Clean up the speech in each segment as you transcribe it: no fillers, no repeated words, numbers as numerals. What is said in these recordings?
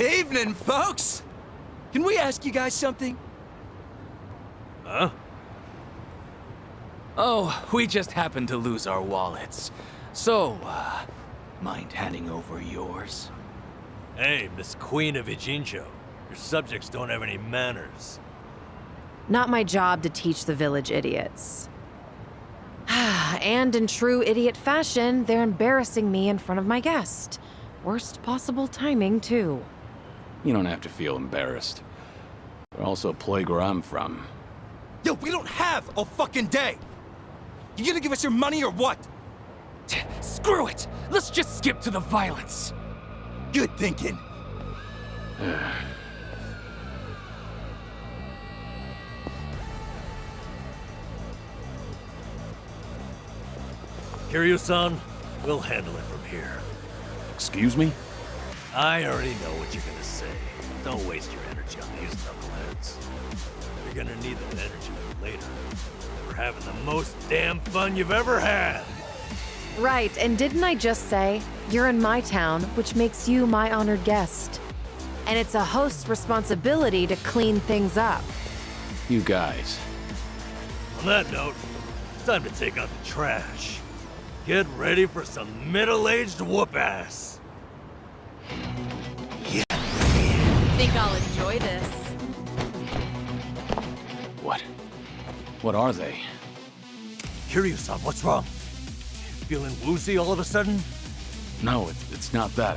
Evening, folks! Can we ask you guys something? Huh? Oh, we just happened to lose our wallets. So, mind handing over yours? Hey, Miss Queen of Ijincho. Your subjects don't have any manners. Not my job to teach the village idiots. And in true idiot fashion, they're embarrassing me in front of my guest. Worst possible timing, too. You don't have to feel embarrassed. They're also a plague where I'm from. Yo, we don't have a fucking day! You gonna give us your money or what? Screw it! Let's just skip to the violence! Good thinking. Kiryu-san, we'll handle it from here. Excuse me? I already know what you're gonna say. Don't waste your energy on these knuckleheads. You're gonna need that energy later. We're having the most damn fun you've ever had! Right, and didn't I just say, you're in my town, which makes you my honored guest. And it's a host's responsibility to clean things up. You guys. On that note, it's time to take out the trash. Get ready for some middle-aged whoop-ass. Think I'll enjoy this. What are they? Kiryu-san, what's wrong? Feeling woozy all of a sudden? No, it's not that.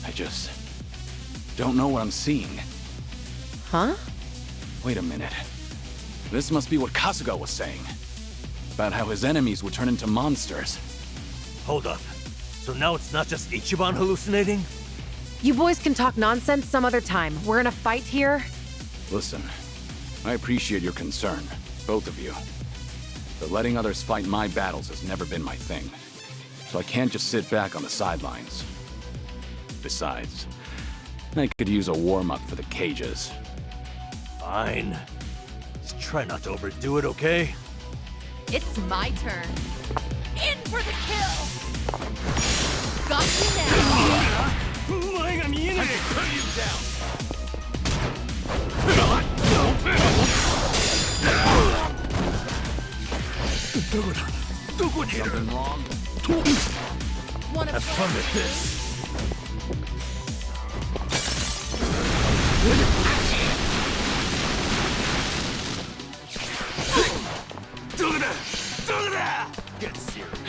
I just don't know what I'm seeing. Huh? Wait a minute. This must be what Kasuga was saying. About how his enemies would turn into monsters. Hold up. So now it's not just Ichiban hallucinating? You boys can talk nonsense some other time. We're in a fight here. Listen, I appreciate your concern, both of you. But letting others fight my battles has never been my thing. So I can't just sit back on the sidelines. Besides, I could use a warm-up for the cages. Fine. Just try not to overdo it, okay? It's my turn. In for the kill! Got you now! Hey, put you down! Something wrong? One Have of fun with this. Get serious.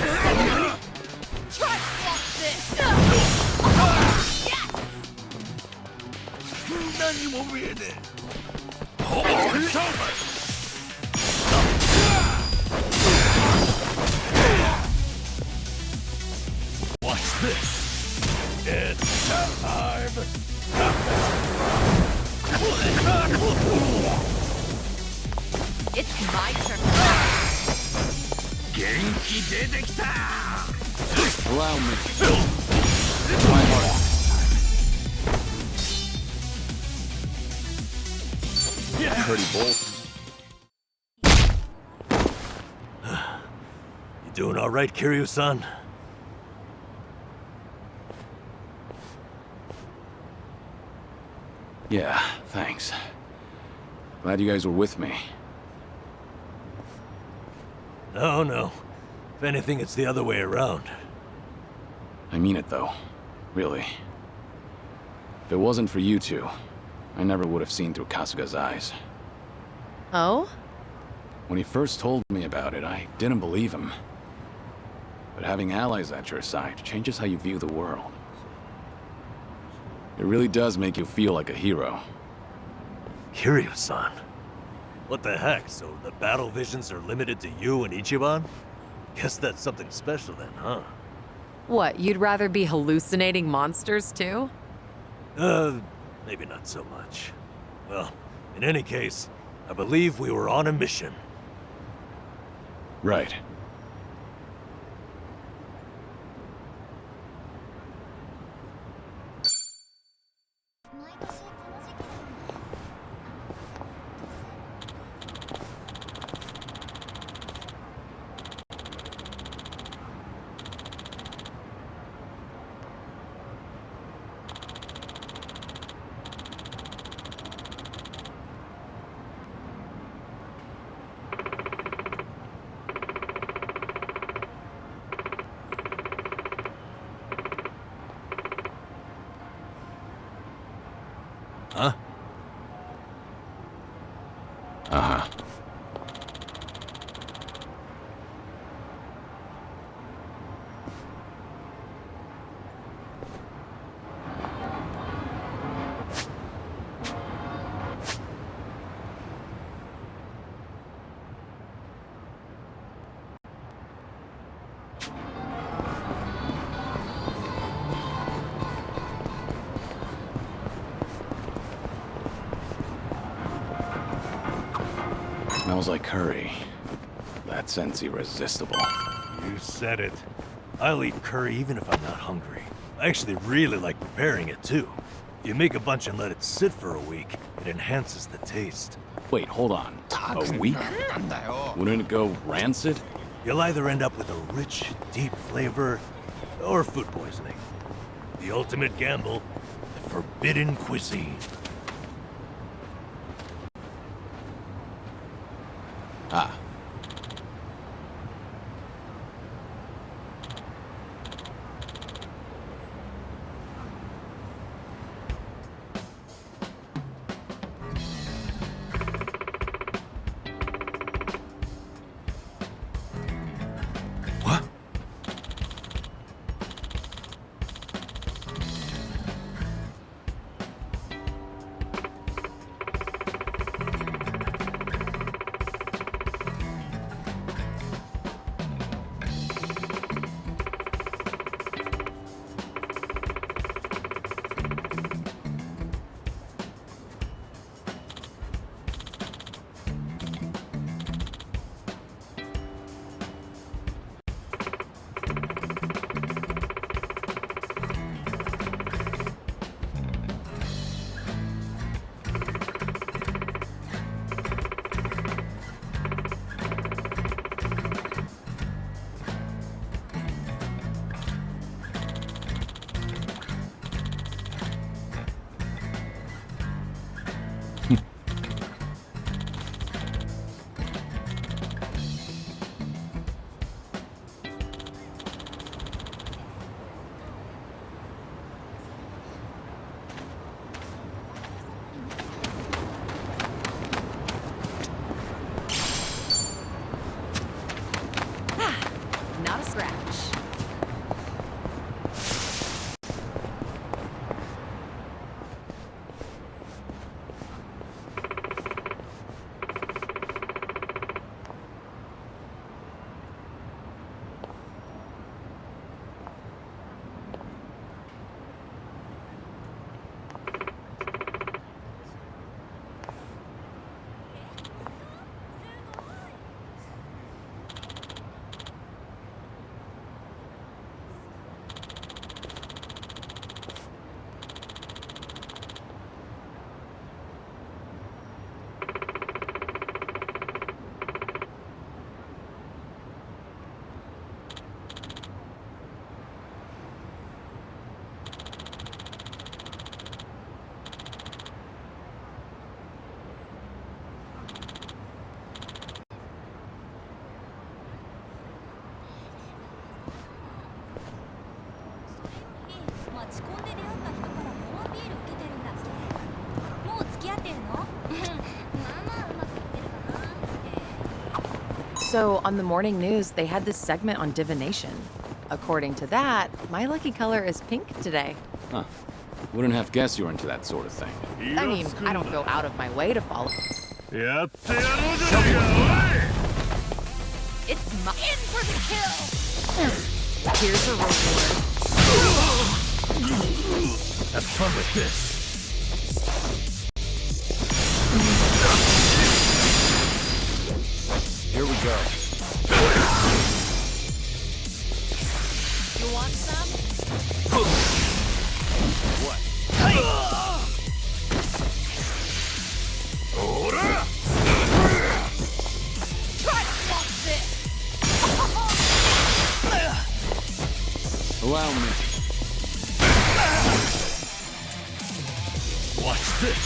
Try to block this! Yes! It's over! Watch this. It's time. It's my turn. Allow me. My heart. Pretty bold. You doing all right, Kiryu-san? Yeah, thanks. Glad you guys were with me. No. If anything, it's the other way around. I mean it, though. Really. If it wasn't for you two, I never would have seen through Kasuga's eyes. Oh? When he first told me about it, I didn't believe him. But having allies at your side changes how you view the world. It really does make you feel like a hero. Kiryu-san? What the heck, so the battle visions are limited to you and Ichiban? Guess that's something special then, huh? What, you'd rather be hallucinating monsters too? Maybe not so much. Well, in any case, I believe we were on a mission. Right. Huh? Uh-huh. Smells like curry. That scent's irresistible. You said it. I'll eat curry even if I'm not hungry. I actually really like preparing it too. If you make a bunch and let it sit for a week, it enhances the taste. Wait, hold on. A week? Wouldn't it go rancid? You'll either end up with a rich, deep flavor, or food poisoning. The ultimate gamble, the forbidden cuisine. Ah. What? Not a scratch. So, on the morning news, they had this segment on divination. According to that, my lucky color is pink today. Huh. Wouldn't have guessed you were into that sort of thing. I mean, I don't go out of my way to follow. It's my in for the kill. Here's a reward. Have fun with this. Here we go. You want some? What? Try to flop this. Allow me. Watch this.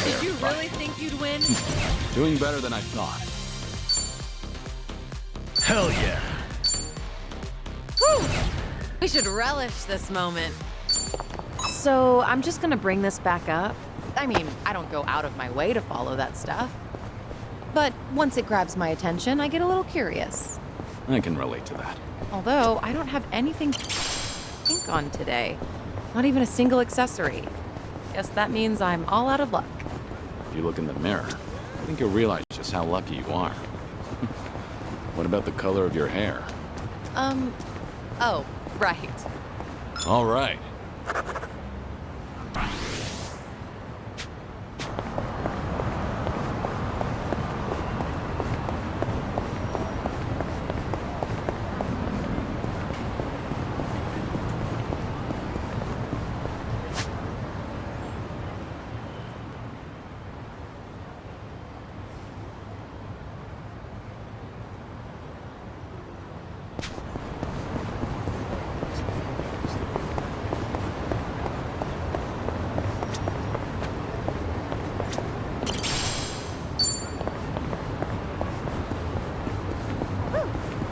Did you really think you'd win? Doing better than I thought. Hell yeah. Whew. We should relish this moment. So, I'm just gonna bring this back up. I mean, I don't go out of my way to follow that stuff. But once it grabs my attention, I get a little curious. I can relate to that. Although, I don't have anything pink on today. Not even a single accessory. Guess that means I'm all out of luck. If you look in the mirror, I think you'll realize just how lucky you are. What about the color of your hair? Oh, right. All right.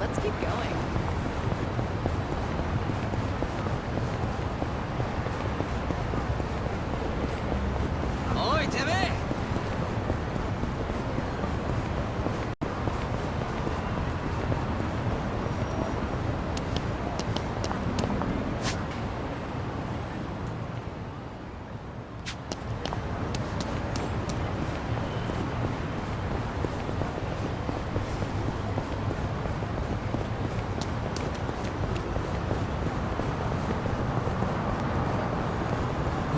Let's keep going. Oi, Timmy!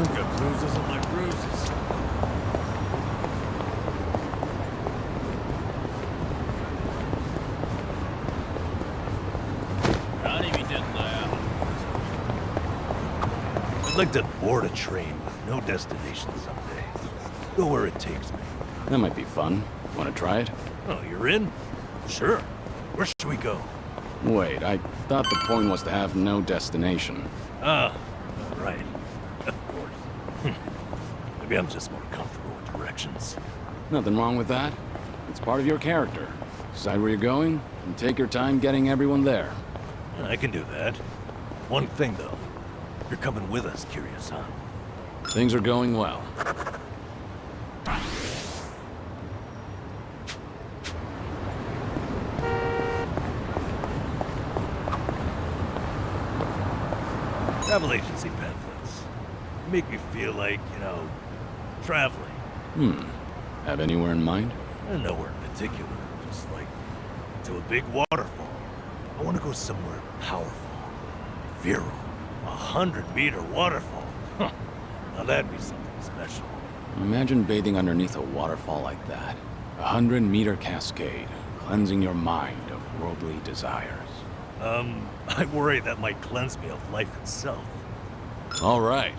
I've got bruises on my bruises. I'd like to board a train with no destination someday. Go where it takes me. That might be fun. Want to try it? Oh, you're in? Sure. Where should we go? Wait, I thought the point was to have no destination. Ah, right. Of course. Maybe I'm just more comfortable with directions. Nothing wrong with that. It's part of your character. Decide where you're going, and take your time getting everyone there. I can do that. One thing, though. You're coming with us, Kiryu-san. Things are going well. Travel agency pamphlets. Make me feel like, traveling. Have anywhere in mind? Nowhere in particular. Just like to a big waterfall. I want to go somewhere powerful. Virile. 100-meter waterfall. Huh. Now that'd be something special. Imagine bathing underneath a waterfall like that. 100-meter cascade, cleansing your mind of worldly desires. I worry that might cleanse me of life itself. All right.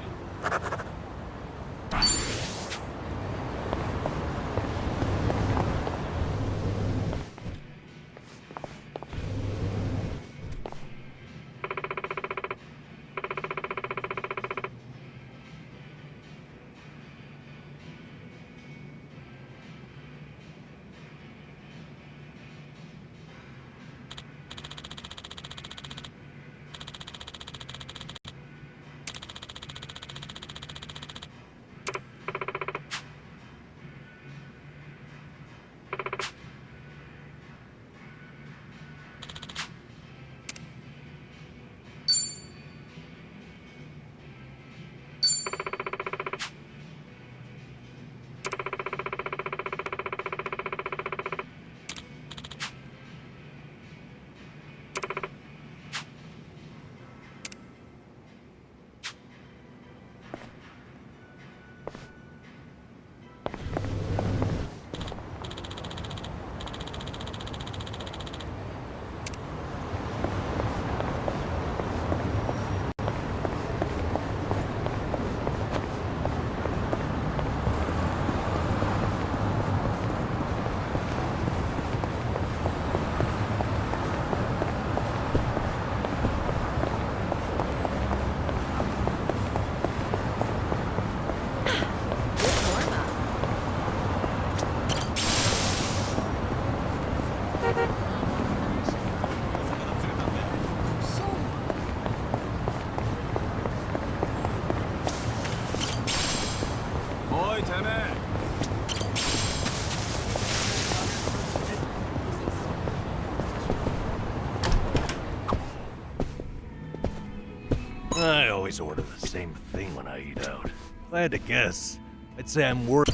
I always order the same thing when I eat out. If I had to guess, I'd say I'm worried.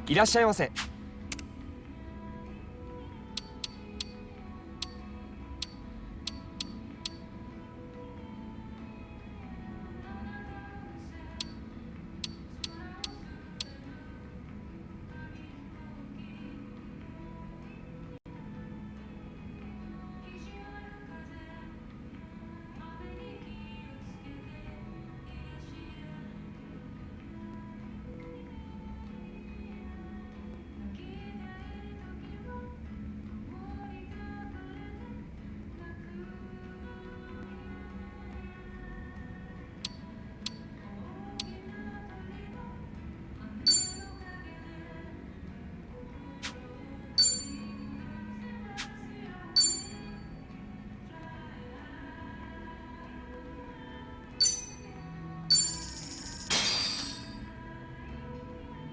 いらっしゃいませ。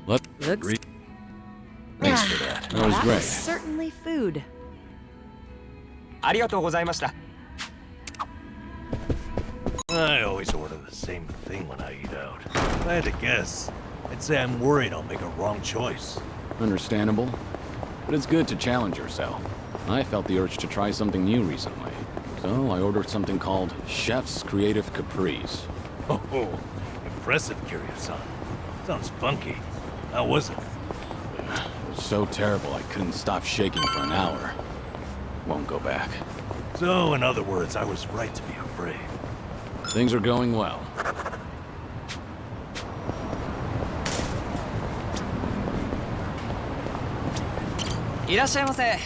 Let Looks. Thanks for that. That was That great. was certainly food. ありがとうございました。 I always order the same thing when I eat out. If I had to guess, I'd say I'm worried I'll make a wrong choice. Understandable. But it's good to challenge yourself. I felt the urge to try something new recently. So I ordered something called Chef's Creative Caprice. Oh, impressive, Kiryu-san. Sounds funky. How was it? It was so terrible I couldn't stop shaking for an hour. Won't go back. So, in other words, I was right to be afraid. Things are going well. いらっしゃいませ。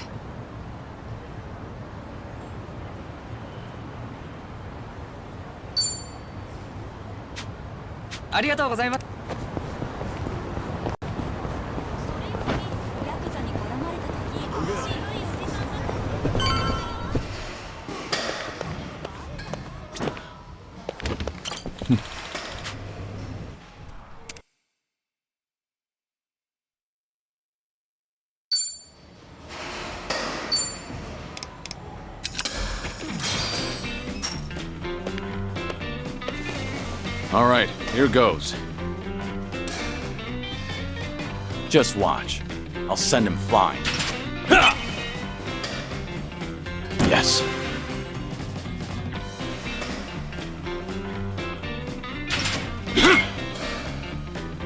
ありがとうございます。ヤクザに絡まれた時、渋いおじさんだ。 All right, here goes. Just watch. I'll send him flying. Ha! Yes.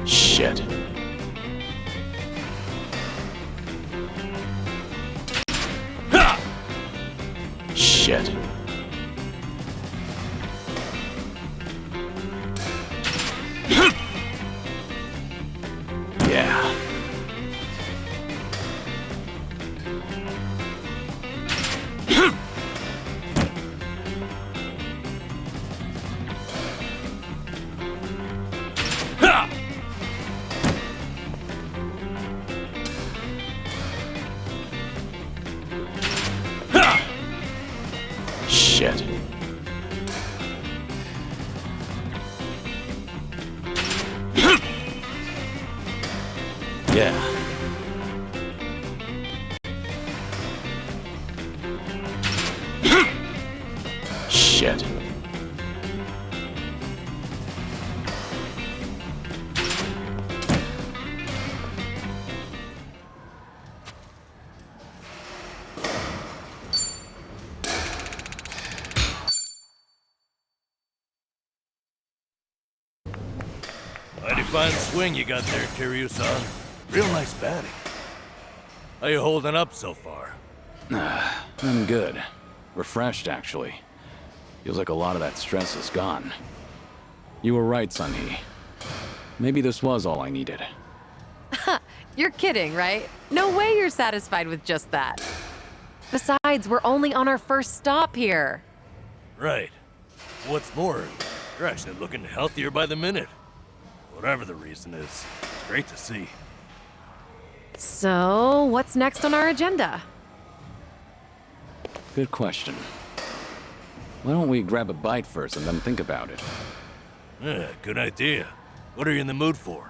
Shit. Ha! Shit. Yeah. Ha! Ha! Shit. Yeah. Shit. Mighty fine swing you got there, Kiryu-san. Real nice batting. How you holding up so far? I'm good. Refreshed, actually. Feels like a lot of that stress is gone. You were right, Sunhee. Maybe this was all I needed. You're kidding, right? No way you're satisfied with just that. Besides, we're only on our first stop here. Right. What's more, you're actually looking healthier by the minute. Whatever the reason is, it's great to see. So, what's next on our agenda? Good question. Why don't we grab a bite first and then think about it? Yeah, good idea. What are you in the mood for?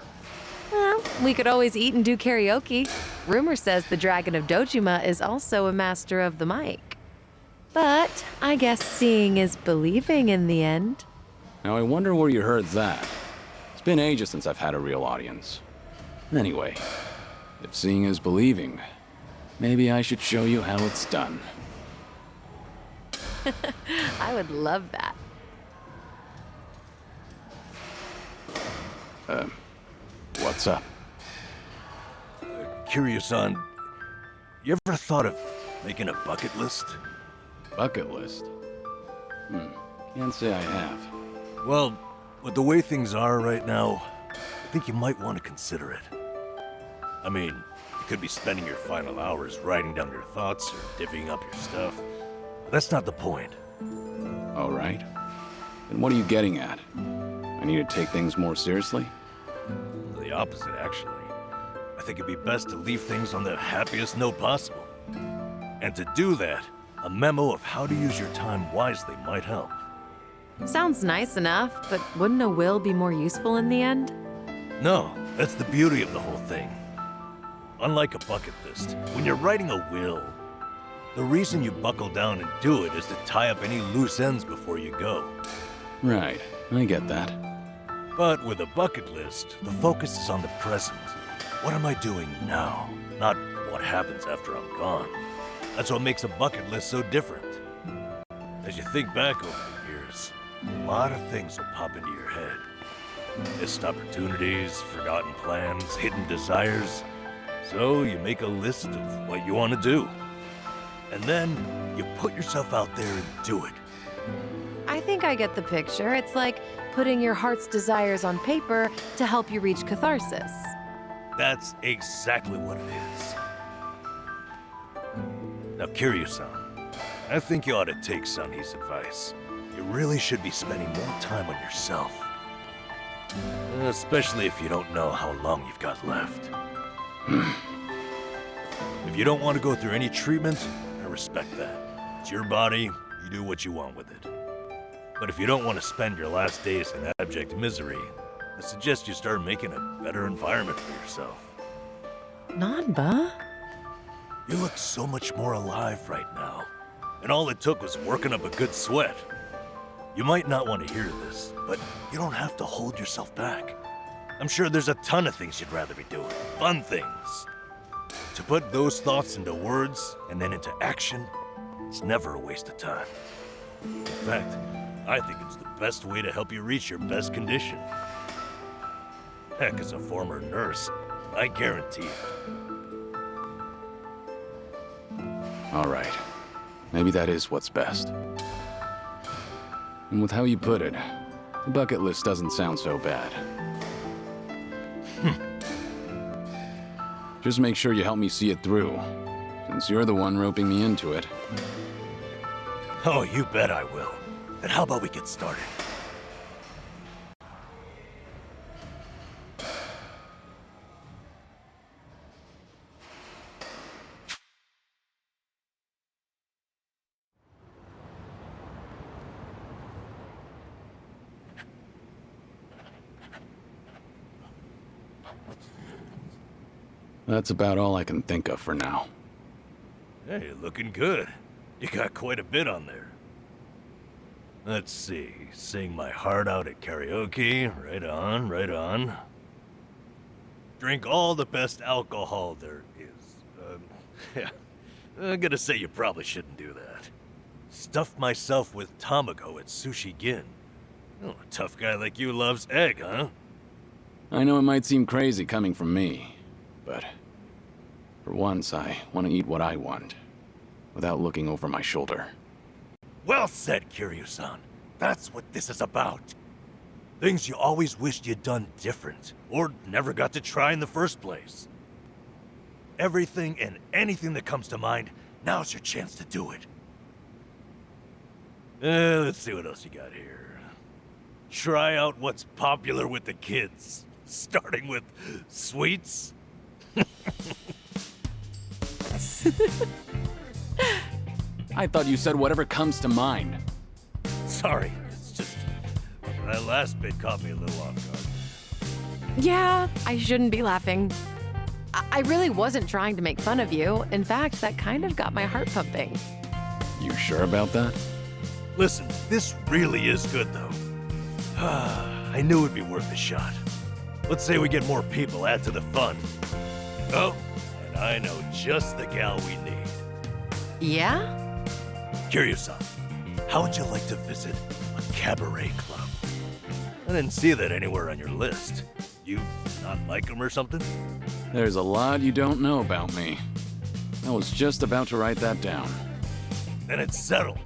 Well, we could always eat and do karaoke. Rumor says the Dragon of Dojima is also a master of the mic. But I guess seeing is believing in the end. Now I wonder where you heard that. It's been ages since I've had a real audience. Anyway, if seeing is believing, maybe I should show you how it's done. I would love that. What's up? Kiryu-san, you ever thought of making a bucket list? Bucket list? Can't say I have. Well, with the way things are right now, I think you might want to consider it. I mean, you could be spending your final hours writing down your thoughts or divvying up your stuff. But that's not the point. All right. Then what are you getting at? I need to take things more seriously? The opposite, actually. I think it'd be best to leave things on the happiest note possible. And to do that, a memo of how to use your time wisely might help. Sounds nice enough, but wouldn't a will be more useful in the end? No, that's the beauty of the whole thing. Unlike a bucket list, when you're writing a will, the reason you buckle down and do it is to tie up any loose ends before you go. Right, I get that. But with a bucket list, the focus is on the present. What am I doing now? Not what happens after I'm gone. That's what makes a bucket list so different. As you think back over the years, a lot of things will pop into your head. Missed opportunities, forgotten plans, hidden desires. So you make a list of what you want to do. And then you put yourself out there and do it. I think I get the picture. It's like putting your heart's desires on paper to help you reach catharsis. That's exactly what it is. Now, Kiryu-san, I think you ought to take Sunny's advice. You really should be spending more time on yourself. Especially if you don't know how long you've got left. If you don't want to go through any treatment, I respect that. It's your body, you do what you want with it. But if you don't want to spend your last days in abject misery, I suggest you start making a better environment for yourself. Nanba? You look so much more alive right now. And all it took was working up a good sweat. You might not want to hear this, but you don't have to hold yourself back. I'm sure there's a ton of things you'd rather be doing. Fun things. To put those thoughts into words and then into action, it's never a waste of time. In fact, I think it's the best way to help you reach your best condition. Heck, as a former nurse, I guarantee it. All right. Maybe that is what's best. And with how you put it, the bucket list doesn't sound so bad. Just make sure you help me see it through, since you're the one roping me into it. Oh, you bet I will. Then how about we get started? That's about all I can think of for now. Hey, looking good. You got quite a bit on there. Let's see. Sing my heart out at karaoke. Right on, right on. Drink all the best alcohol there is. Yeah. I'm gonna say you probably shouldn't do that. Stuff myself with tamago at Sushi Gin. Oh, a tough guy like you loves egg, huh? I know it might seem crazy coming from me, but for once I want to eat what I want, without looking over my shoulder. Well said, Kiryu-san. That's what this is about. Things you always wished you'd done different, or never got to try in the first place. Everything and anything that comes to mind, now's your chance to do it. Let's see what else you got here. Try out what's popular with the kids, starting with sweets. I thought you said whatever comes to mind. Sorry, it's just that last bit caught me a little off guard. Yeah, I shouldn't be laughing. I really wasn't trying to make fun of you. In fact, that kind of got my heart pumping. You sure about that? Listen, this really is good though. I knew it'd be worth a shot. Let's say we get more people, add to the fun. Oh, and I know just the gal we need. Yeah? Kiryu-san, how would you like to visit a cabaret club? I didn't see that anywhere on your list. You not like them or something? There's a lot you don't know about me. I was just about to write that down. Then it's settled.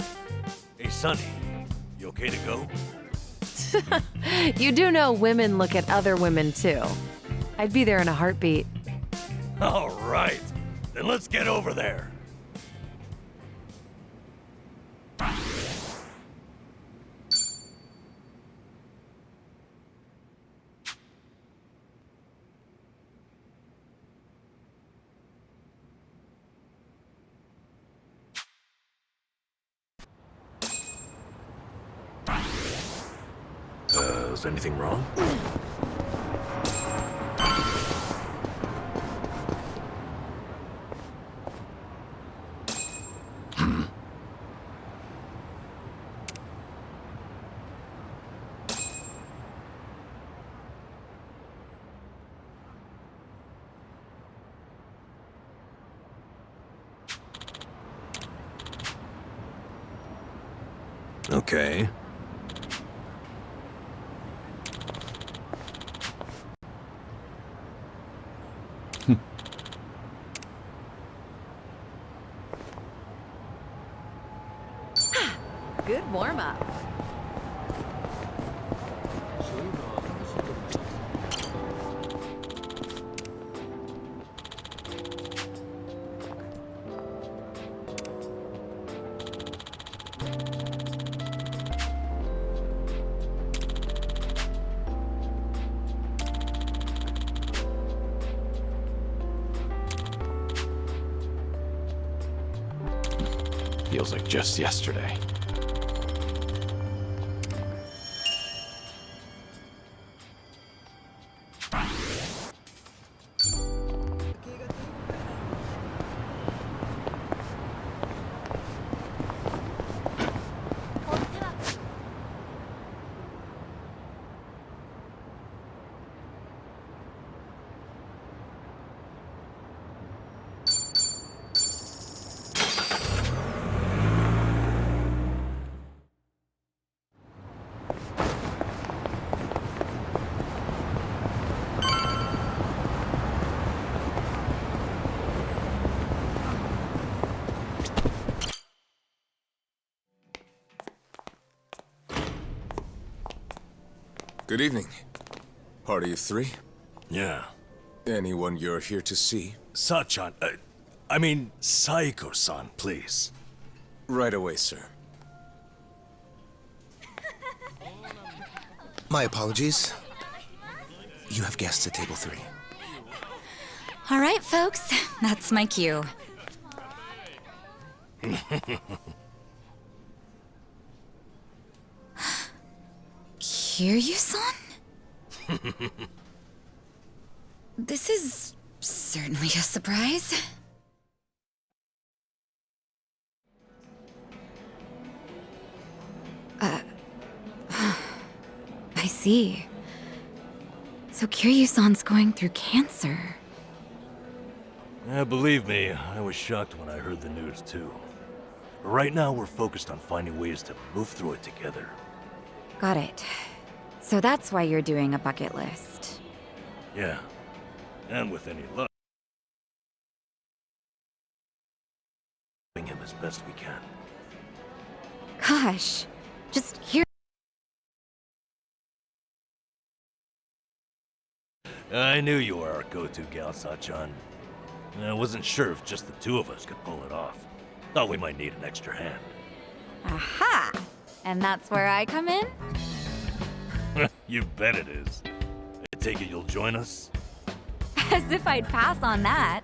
Hey, Sonny, you okay to go? You do know women look at other women too. I'd be there in a heartbeat. All right, then let's get over there. Is anything wrong? Okay. Good warm-up. Feels like just yesterday. Good evening. Party of three? Yeah. Anyone you're here to see? Sachan, I mean, Saiko-san, please. Right away, sir. My apologies. You have guests at table 3. All right, folks, that's my cue. Kiryu-san? This is certainly a surprise. I see. So Kiryu-san's going through cancer. Yeah, believe me, I was shocked when I heard the news too. But right now we're focused on finding ways to move through it together. Got it. So that's why you're doing a bucket list. Yeah. And with any luck, him as best we can. Gosh, just hear. I knew you were our go-to gal, Sachan. I wasn't sure if just the two of us could pull it off. Thought we might need an extra hand. Aha! And that's where I come in? You bet it is. I take it you'll join us? As if I'd pass on that.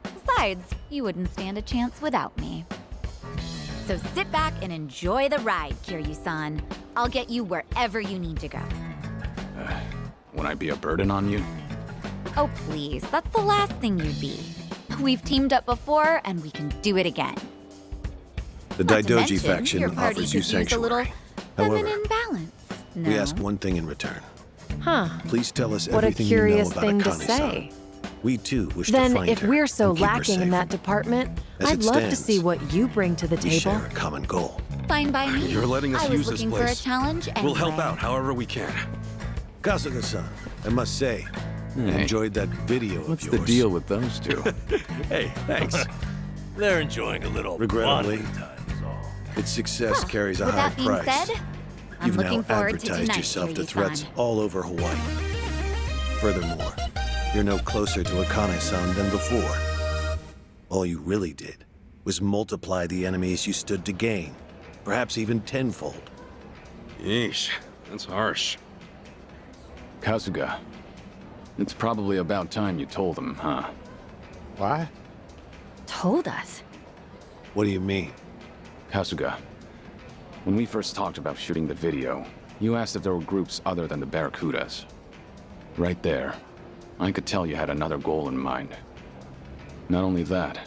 Besides, you wouldn't stand a chance without me. So sit back and enjoy the ride, Kiryu-san. I'll get you wherever you need to go. Won't I be a burden on you? Oh, please, that's the last thing you'd be. We've teamed up before, and we can do it again. The Not to Daidoji mention, faction your party offers you could use a little sanctuary. However, feminine balance. No. We ask one thing in return. Huh. Please tell us What a everything curious you know thing about to Akane-san. say. We too wish to Then, find if her we're so and keep her lacking in safe. that department, As I'd it love to stands, see what you bring to the we table. share a common goal. Fine by me. You're letting us I was use this looking place. for a challenge anyway. We'll help out however we can. Kasuga-san, I must say, I Hey. enjoyed that video What's of the yours. deal with those two? Hey, thanks. They're enjoying a little Regrettably, bonding time is all. its success carries a With high that being price. said, I'm You've looking now forward to advertised tonight, yourself to Kiryu-san. threats all over Hawaii. Furthermore, you're no closer to Akane-san than before. All you really did was multiply the enemies you stood to gain, perhaps even tenfold. Yeesh, that's harsh. Kasuga, it's probably about time you told him, huh? What? Told us. What do you mean? Kasuga, when we first talked about shooting the video, you asked if there were groups other than the Barracudas. Right there, I could tell you had another goal in mind. Not only that,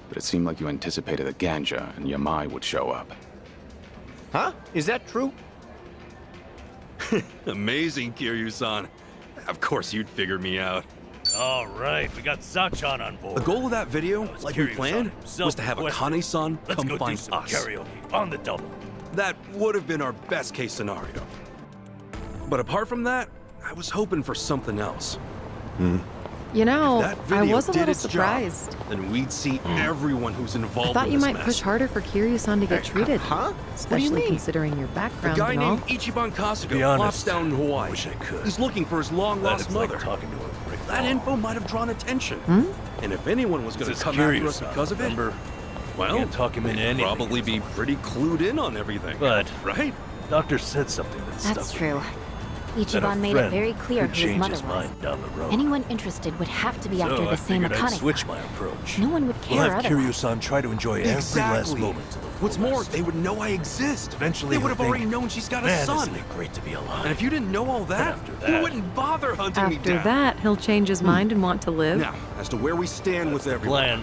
but it seemed like you anticipated that Ganja and Yamai would show up. Huh? Is that true? Amazing, Kiryu-san. Of course you'd figure me out. All right, we got Sachan on board. The goal of that video, That was like we Kiryu-san planned, himself was to have requested. Akane-san Let's come go find do some us. karaoke on the double. That would have been our best case scenario. But apart from that, I was hoping for something else. You know, That I video was a did little its surprised. job, then we'd see everyone who's involved I thought in you this might mess. push harder for Kiryu-san to get treated. Huh? Especially considering your The background guy and all. named Ichiban Kasuga be honest, plops down in Hawaii. wish I could. He's looking for his long-lost That is like mother. talking to a brick That wall. info might have drawn attention. Hmm? And if anyone was going This to is come after us Kiryu-san, because of it, remember? well, Can't talk him into they'd anything. probably be pretty clued in on everything. But right? Doctor said something that That's stuck true. with me. That a Ichiban made it friend very clear could who his change mother his was. mind down the road. Anyone interested would have to be after So the I same figured I'd Akane. switch my approach. No one would We'll care have otherwise. Kiryu-san try to enjoy every last Exactly. moment to the What's more, fullest. they would know I exist. Eventually they would he'll have already think, known she's got a Man, son. isn't it great to be alive? And if you didn't know all that, after you that- wouldn't bother hunting me After down. that, he'll change his mind and want to live. Now, as to where we stand with everyone. Plan.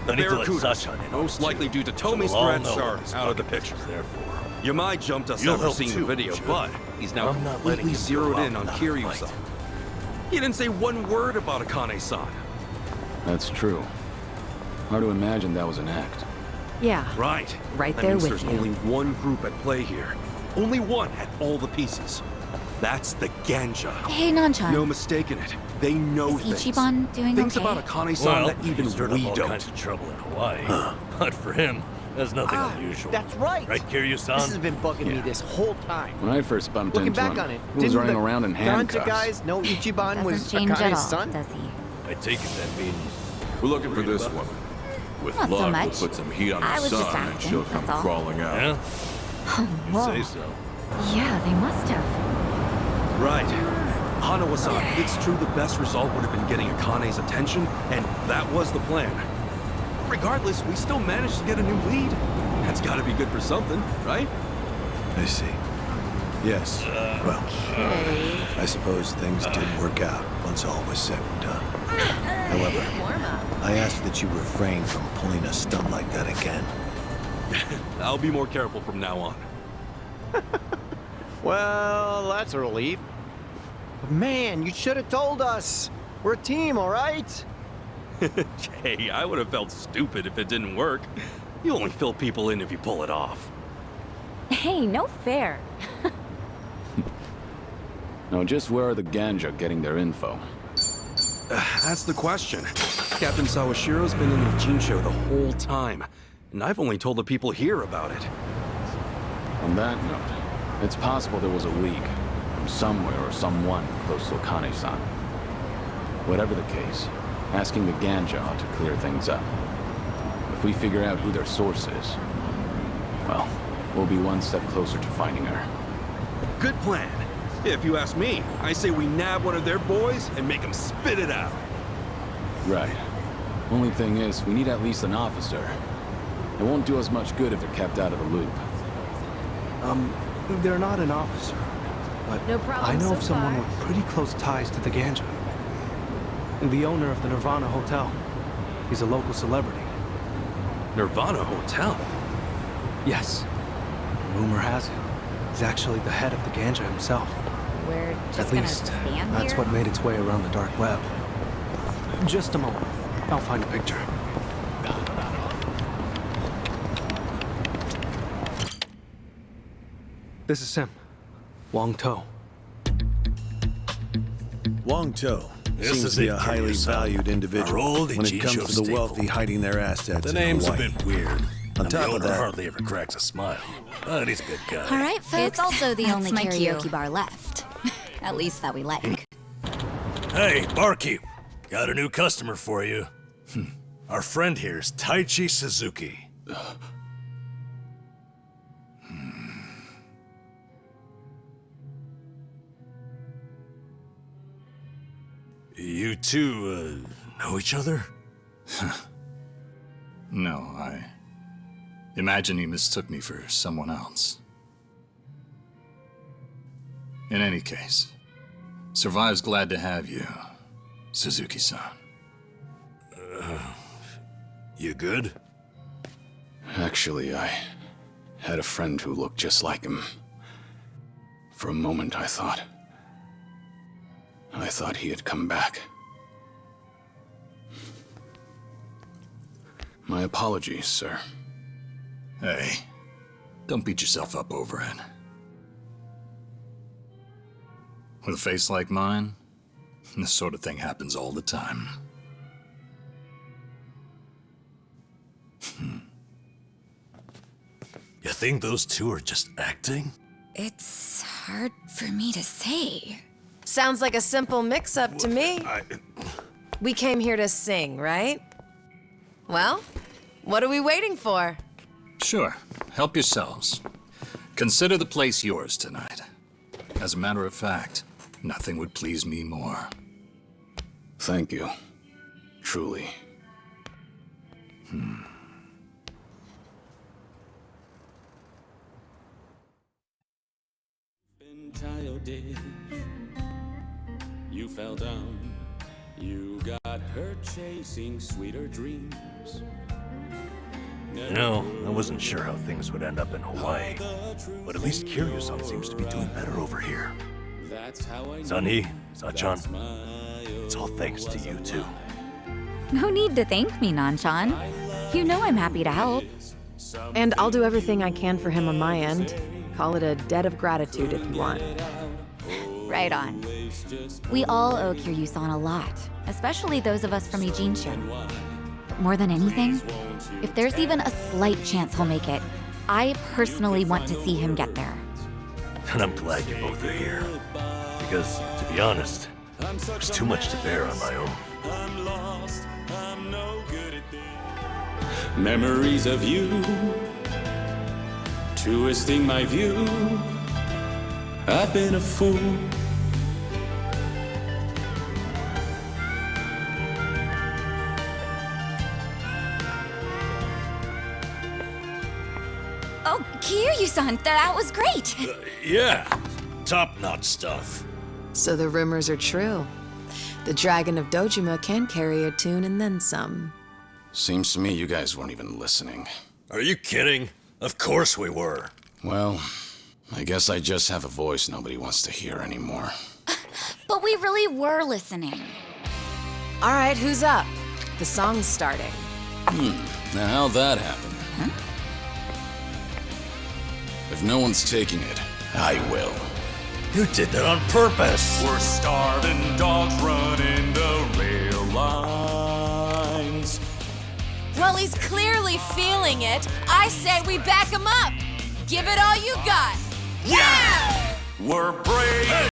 The I need to let Barracudas, Sachan in on most it, likely too. due to So Tomi's we'll all threats, know are what this out of the fucking picture. is there for. Yamai jumped us You'll after help seeing too, the video, won't you? but he's now I'm not letting completely him zeroed grow in up on without a Kiryu-san. fight. He didn't say one word about Akane-san. That's true. Hard to imagine that was an act. Yeah. Right. Right that there means with there's you. only one group at play here. Only one had all the pieces. That's the Ganja. Hey, Nanchan. No mistaking it. They know Is things. Ichiban doing Things okay? about Akane-san Well, that even he's stirred we up all don't. kinds of trouble in Hawaii. But for him, there's nothing unusual. That's right. Right, Kiryu-san? This has been bugging me Yeah. this whole time. When I first bumped Looking into back him, on it, he was didn't running the around in Ganja handcuffs. guys know Ichiban was Doesn't change at Akane's all, son? does he? I take it that means We're looking for this woman. With Not so luck, much. we'll put some heat on I her was just son and asking, she'll come that's all. crawling out. Yeah? Whoa. Say so. Yeah, they must have. Right. Hanawa-san, it's true the best result would have been getting Akane's attention, and that was the plan. Regardless, we still managed to get a new lead. That's gotta be good for something, right? I see. Yes. Well, I suppose things did work out once all was said and done. However, I ask that you refrain from pulling a stunt like that again. I'll be more careful from now on. Well, that's a relief. But man, you should have told us. We're a team, all right? Hey, I would have felt stupid if it didn't work. You only fill people in if you pull it off. Hey, no fair. Now, just where are the Ganja getting their info? That's the question. Captain Sawashiro's been in the Jinsho the whole time, and I've only told the people here about it. On that note, it's possible there was a leak from somewhere or someone close to Akane-san. Whatever the case, asking the Ganja ought to clear things up. If we figure out who their source is, well, we'll be one step closer to finding her. Good plan. If you ask me, I say we nab one of their boys and make them spit it out. Right. Only thing is, we need at least an officer. It won't do us much good if they're kept out of the loop. They're not an officer, but No problem I know so of someone far. with pretty close ties to the Ganja. The owner of the Nirvana Hotel. He's a local celebrity. Nirvana Hotel? Yes. Rumor has it, He's actually the head of the Ganja himself. We're just At gonna least, stand that's here? what made its way around the dark web. Just a moment. I'll find a picture. This is him. Wong To. Wong To This seems is to be it, a highly Kiryu-san. valued individual Our old when it Ichisho comes to the staple. wealthy hiding their assets The in name's a Hawaii. bit weird. On And top the of owner that, hardly ever cracks a smile. But he's a good guy. All right, folks. It's also the That's only my karaoke cue. bar left. At least that we like. Hey, barkeep. Got a new customer for you. Our friend here's Taichi Suzuki. You two, know each other? No, I imagine he mistook me for someone else. In any case, Survive's glad to have you, Suzuki-san. You good? Actually, I had a friend who looked just like him. For a moment, I thought he had come back. My apologies, sir. Hey, don't beat yourself up over it. With a face like mine, this sort of thing happens all the time. You think those two are just acting? It's hard for me to say. Sounds like a simple mix-up to me. We came here to sing, right? Well, what are we waiting for? Sure, help yourselves. Consider the place yours tonight. As a matter of fact, nothing would please me more. Thank you. Truly. Childish, you fell down, you got hurt chasing sweeter dreams. You know, I wasn't sure how things would end up in Hawaii, but at least Kiryu-san seems to be doing better over here. Sunny, Sachan, it's all thanks to you two. No need to thank me, Nanchan. You know I'm happy to help. And I'll do everything I can for him on my end. Call it a debt of gratitude if you want. Right on. We all owe Kiryu-san a lot, especially those of us from Eugene-shin. But more than anything, if there's even a slight chance he'll make it, I personally want to see him get there. And I'm glad you both are here. Because, to be honest, there's too much to bear on my own. Memories of you, twisting my view. I've been a fool. Oh, Kiryu-san, that was great. Yeah, top-notch stuff. So the rumors are true. The Dragon of Dojima can carry a tune and then some. Seems to me you guys weren't even listening. Are you kidding? Of course we were. Well, I guess I just have a voice nobody wants to hear anymore. But we really were listening. All right, who's up? The song's starting. Now how'd that happen? If no one's taking it, I will. You did that on purpose. We're starving dogs running the rail lines. Well, he's clearly feeling it. I say we back him up. Give it all you got. Yeah! We're brave.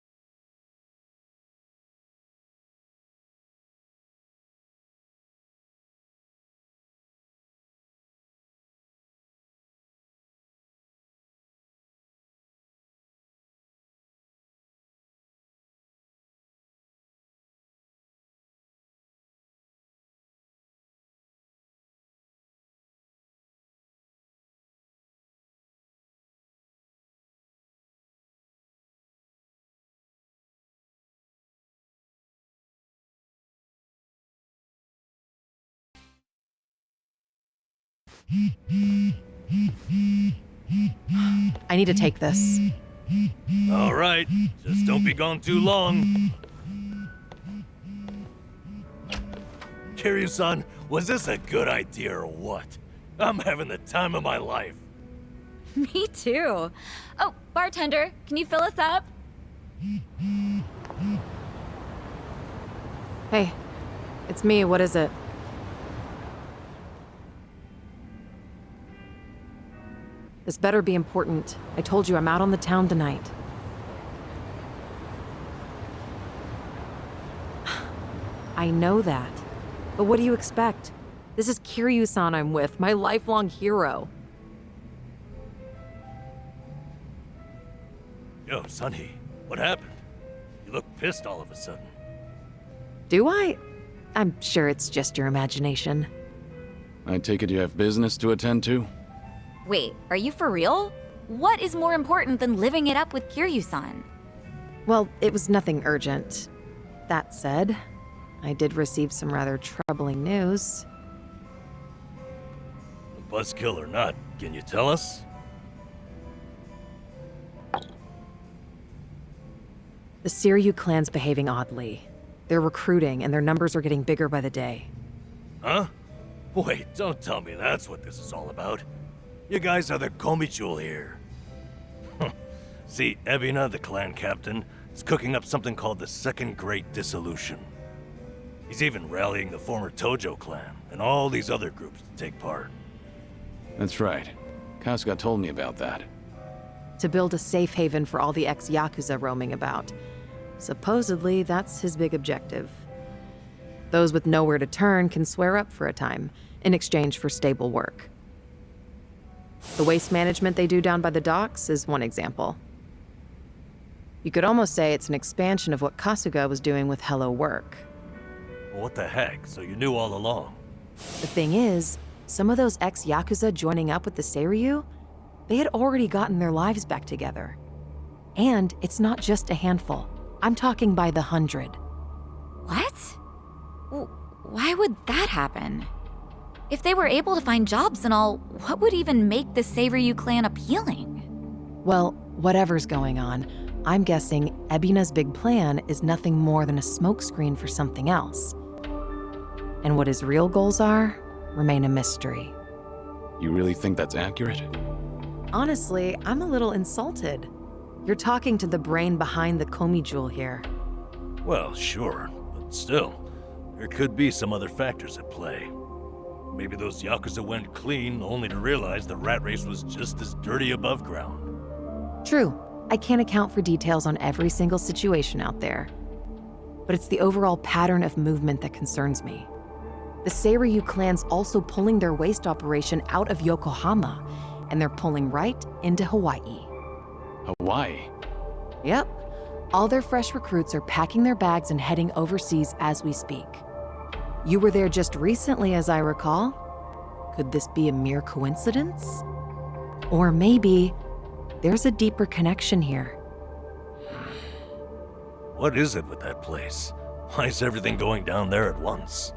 I need to take this. All right, just don't be gone too long. Kiryu-san, was this a good idea or what? I'm having the time of my life. Me too. Oh, bartender, can you fill us up? Hey, it's me. What is it? This better be important. I told you I'm out on the town tonight. I know that. But what do you expect? This is Kiryu-san I'm with, my lifelong hero. Yo, Sunny, what happened? You look pissed all of a sudden. Do I? I'm sure it's just your imagination. I take it you have business to attend to? Wait, are you for real? What is more important than living it up with Kiryu-san? Well, it was nothing urgent. That said, I did receive some rather troubling news. Buzzkill or not, can you tell us? The Kiryu clan's behaving oddly. They're recruiting, and their numbers are getting bigger by the day. Huh? Wait, don't tell me that's what this is all about. You guys are the Komichul here. See, Ebina, the clan captain, is cooking up something called the Second Great Dissolution. He's even rallying the former Tojo clan and all these other groups to take part. That's right. Kasuga told me about that. To build a safe haven for all the ex-Yakuza roaming about. Supposedly, that's his big objective. Those with nowhere to turn can swear up for a time, in exchange for stable work. The waste management they do down by the docks is one example. You could almost say it's an expansion of what Kasuga was doing with Hello Work. Well, what the heck? So you knew all along? The thing is, some of those ex-Yakuza joining up with the Seiryu, they had already gotten their lives back together. And it's not just a handful. I'm talking by the 100. What? Why would that happen? If they were able to find jobs and all, what would even make the Seiryu clan appealing? Well, whatever's going on, I'm guessing Ebina's big plan is nothing more than a smokescreen for something else. And what his real goals are remain a mystery. You really think that's accurate? Honestly, I'm a little insulted. You're talking to the brain behind the Komi-jewel here. Well, sure, but still, there could be some other factors at play. Maybe those Yakuza went clean only to realize the rat race was just as dirty above ground. True, I can't account for details on every single situation out there. But it's the overall pattern of movement that concerns me. The Seiryu clan's also pulling their waste operation out of Yokohama, and they're pulling right into Hawaii. Hawaii? Yep. All their fresh recruits are packing their bags and heading overseas as we speak. You were there just recently, as I recall. Could this be a mere coincidence? Or maybe there's a deeper connection here. What is it with that place? Why is everything going down there at once?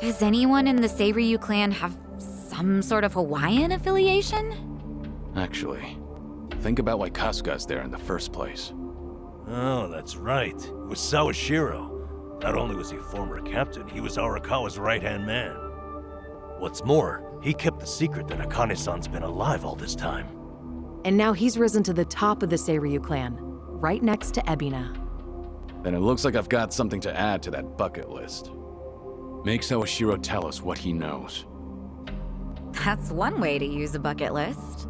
Does anyone in the Seiryu clan have some sort of Hawaiian affiliation? Actually, think about why Kasuga's there in the first place. Oh, that's right. It was Sawashiro. Not only was he former captain, he was Arakawa's right-hand man. What's more, he kept the secret that Akane-san's been alive all this time. And now he's risen to the top of the Seiryu clan, right next to Ebina. Then it looks like I've got something to add to that bucket list. Make Sawashiro tell us what he knows. That's one way to use a bucket list.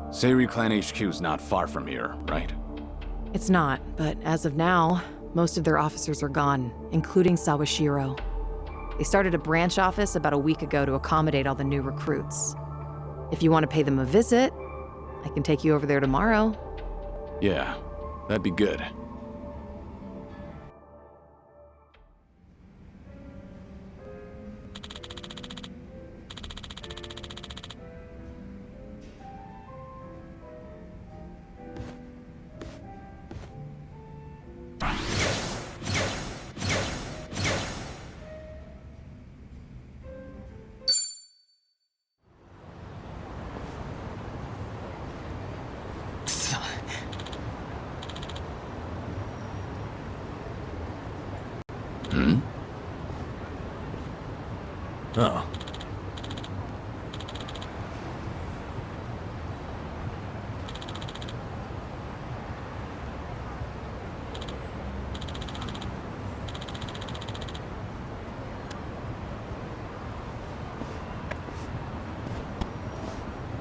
Seiryu Clan HQ's not far from here, right? It's not, but as of now, most of their officers are gone, including Sawashiro. They started a branch office about a week ago to accommodate all the new recruits. If you want to pay them a visit, I can take you over there tomorrow. Yeah, that'd be good. Hmm? Oh.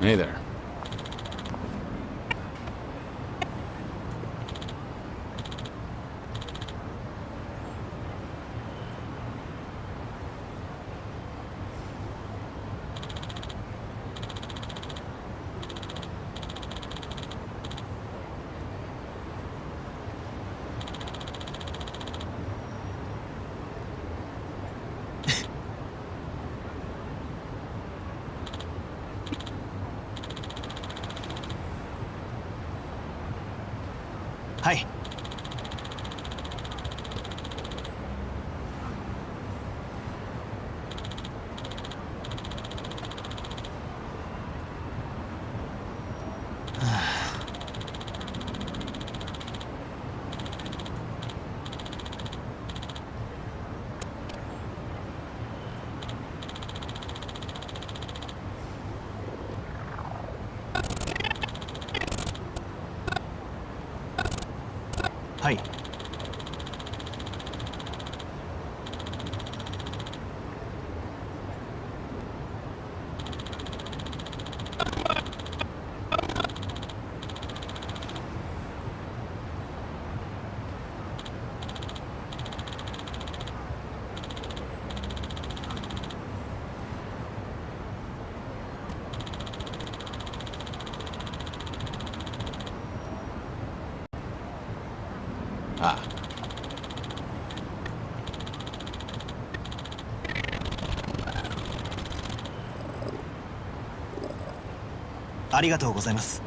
Hey there. Hi. Hi. Ah. ありがとうございます。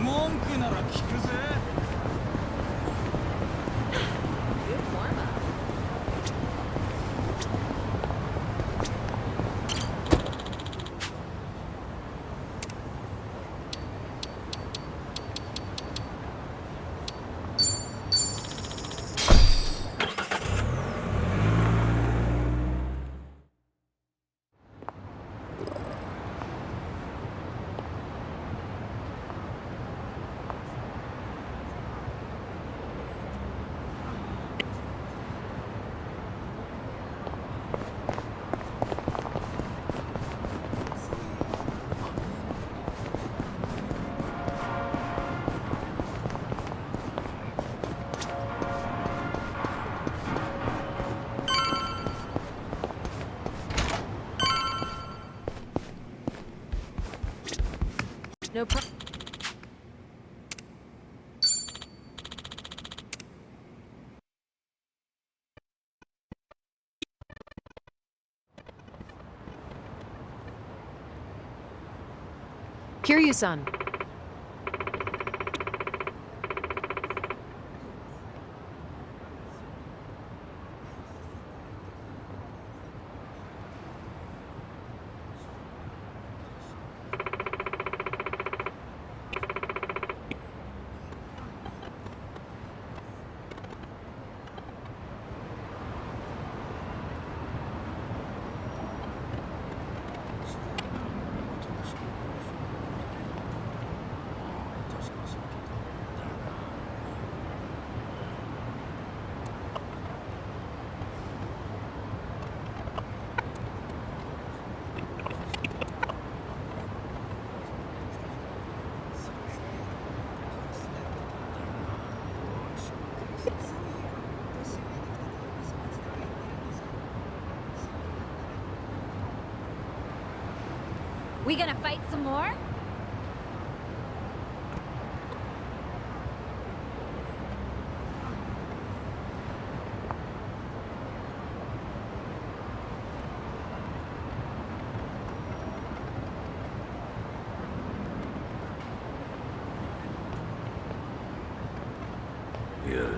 文句なら聞くぜ。 Good warm-up. No problem. Kiryu-san. We gonna fight some more?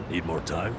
Need more time?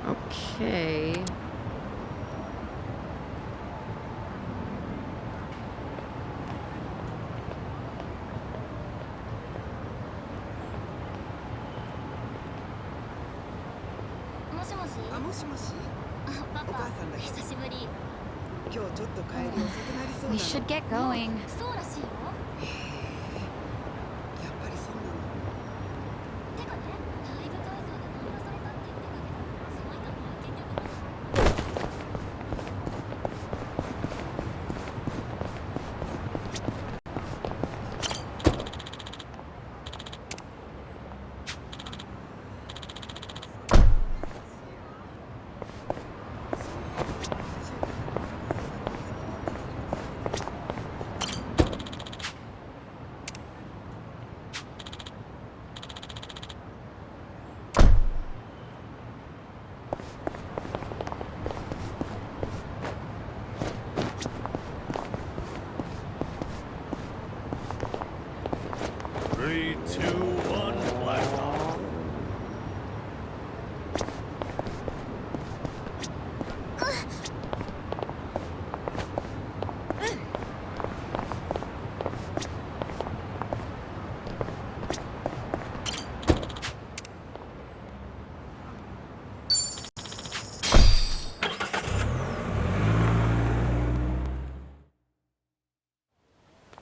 Okay. We should get going. Three, two, one, blast off.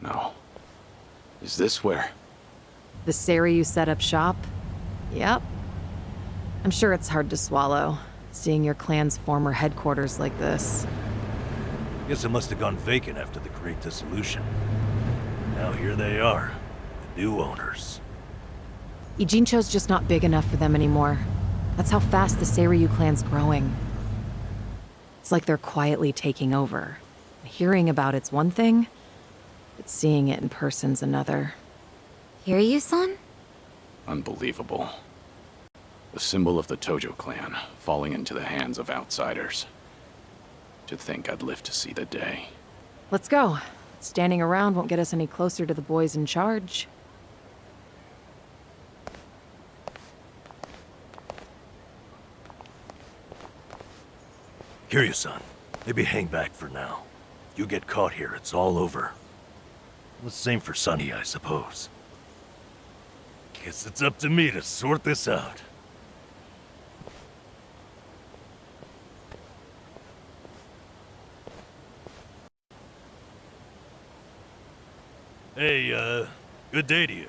No. Is this where? The Seiryu set up shop? Yep. I'm sure it's hard to swallow, seeing your clan's former headquarters like this. Guess it must have gone vacant after the Great Dissolution. Now here they are, the new owners. Ijincho's just not big enough for them anymore. That's how fast the Seiryu clan's growing. It's like they're quietly taking over. Hearing about it's one thing, but seeing it in person's another. Kiryu-san? Unbelievable. The symbol of the Tojo clan, falling into the hands of outsiders. To think I'd live to see the day. Let's go. Standing around won't get us any closer to the boys in charge. Kiryu-san, maybe hang back for now. If you get caught here, it's all over. The same for Sunny, I suppose. Guess it's up to me to sort this out. Hey, good day to you.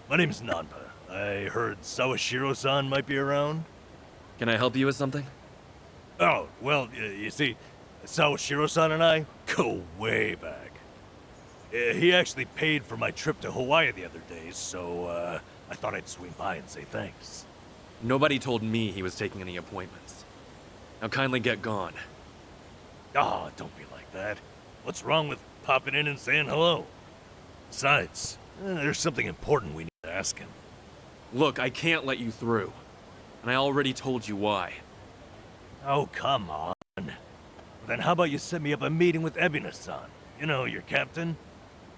My name's Nanba. I heard Sawashiro-san might be around. Can I help you with something? Oh, well, you see, Sawashiro-san and I go way back. He actually paid for my trip to Hawaii the other day, so I thought I'd swing by and say thanks. Nobody told me he was taking any appointments. Now kindly get gone. Oh, don't be like that. What's wrong with popping in and saying hello? Besides, there's something important we need to ask him. Look, I can't let you through. And I already told you why. Oh, come on. Then how about you set me up a meeting with Ebina-san? You know, your captain?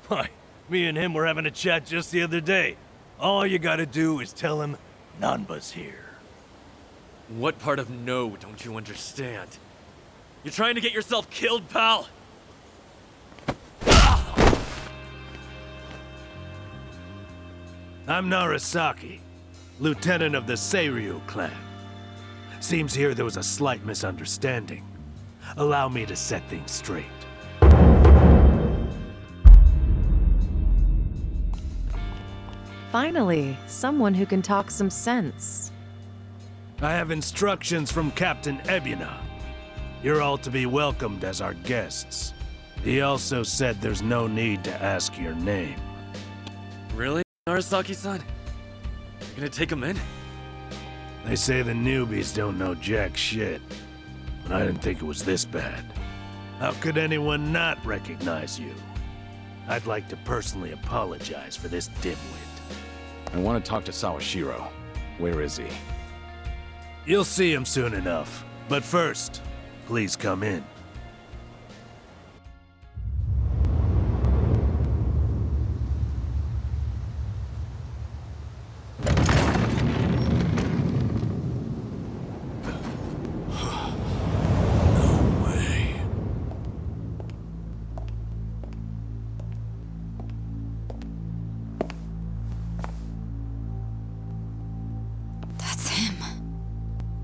Why, me and him were having a chat just the other day. All you gotta do is tell him Nanba's here. What part of no don't you understand? You're trying to get yourself killed, pal? I'm Narasaki, lieutenant of the Seiryu clan. Seems here there was a slight misunderstanding. Allow me to set things straight. Finally, someone who can talk some sense. I have instructions from Captain Ebina. You're all to be welcomed as our guests. He also said there's no need to ask your name. Really, Arasaki-san? You're gonna take him in? They say the newbies don't know jack shit, but I didn't think it was this bad. How could anyone not recognize you? I'd like to personally apologize for this dimwit. I want to talk to Sawashiro. Where is he? You'll see him soon enough. But first, please come in.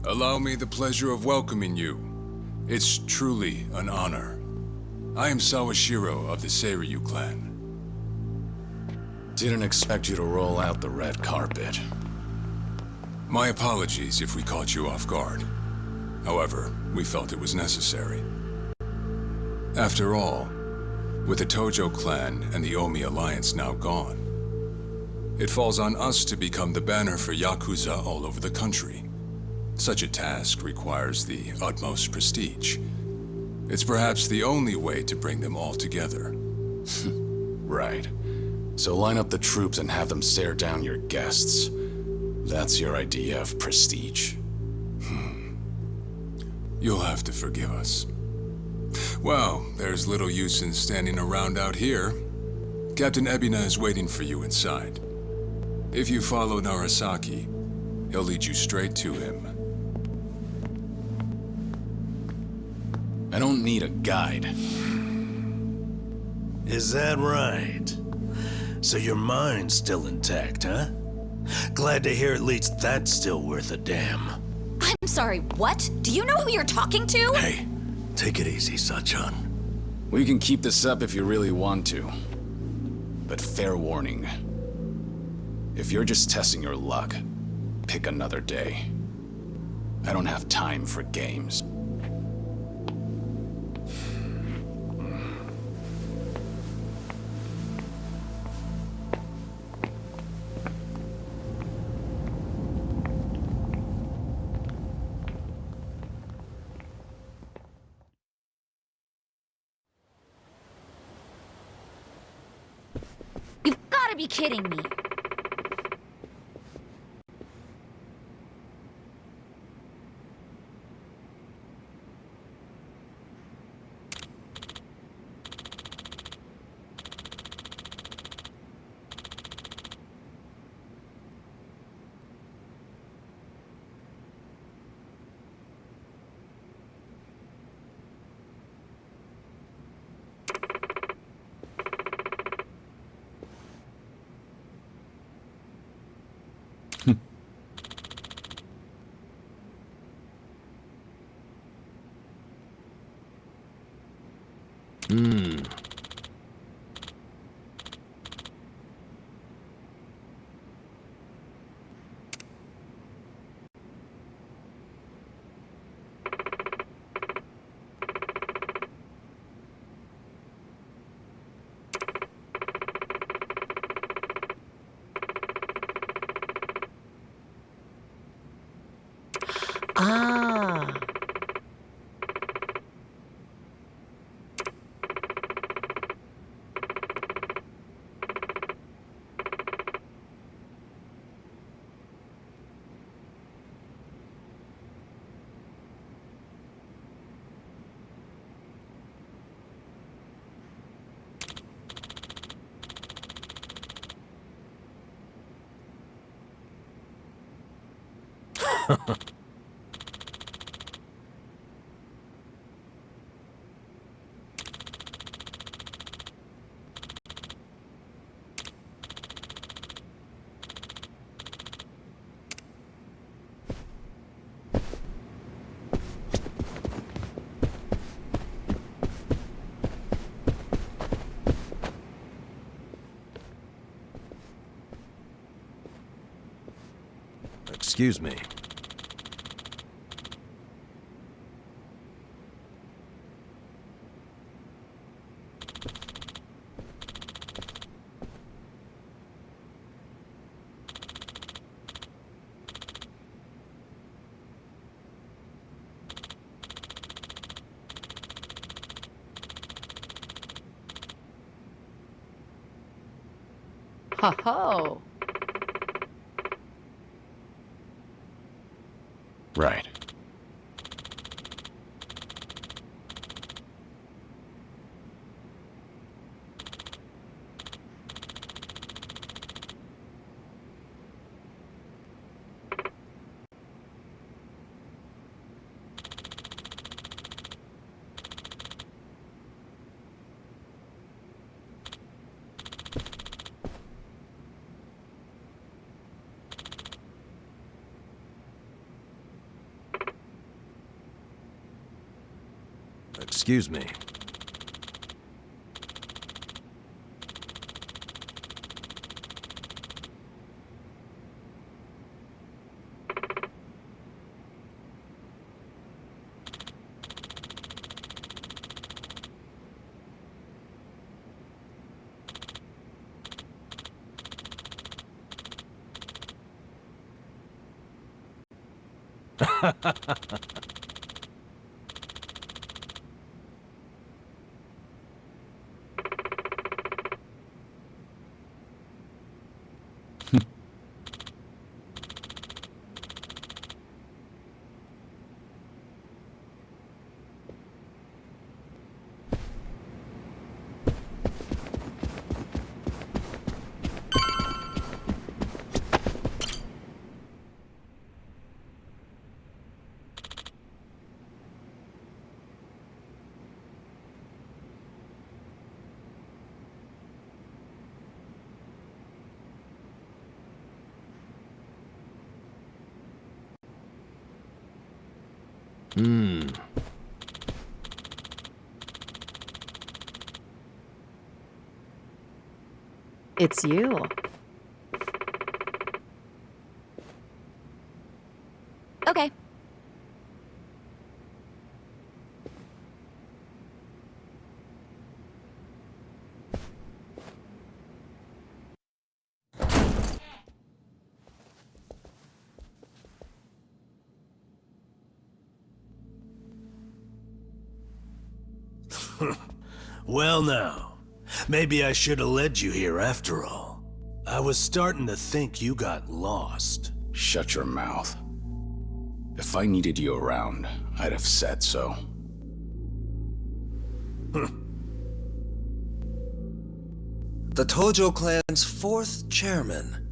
Allow me the pleasure of welcoming you. It's truly an honor. I am Sawashiro of the Seiryu clan. Didn't expect you to roll out the red carpet. My apologies if we caught you off guard. However, we felt it was necessary. After all, with the Tojo clan and the Omi alliance now gone, it falls on us to become the banner for Yakuza all over the country. Such a task requires the utmost prestige. It's perhaps the only way to bring them all together. Right. So line up the troops and have them stare down your guests. That's your idea of prestige. You'll have to forgive us. Well, there's little use in standing around out here. Captain Ebina is waiting for you inside. If you follow Narasaki, he'll lead you straight to him. I don't need a guide. Is that right? So your mind's still intact, huh? Glad to hear at least that's still worth a damn. I'm sorry, what? Do you know who you're talking to? Hey, take it easy, Sachan. We can keep this up if you really want to. But fair warning. If you're just testing your luck, pick another day. I don't have time for games. You've got to be kidding me. Ah. Excuse me. Ho ho. Right. Excuse me. It's you. Okay. Well now, maybe I should have led you here after all. I was starting to think you got lost. Shut your mouth. If I needed you around, I'd have said so. The Tojo clan's 4th chairman.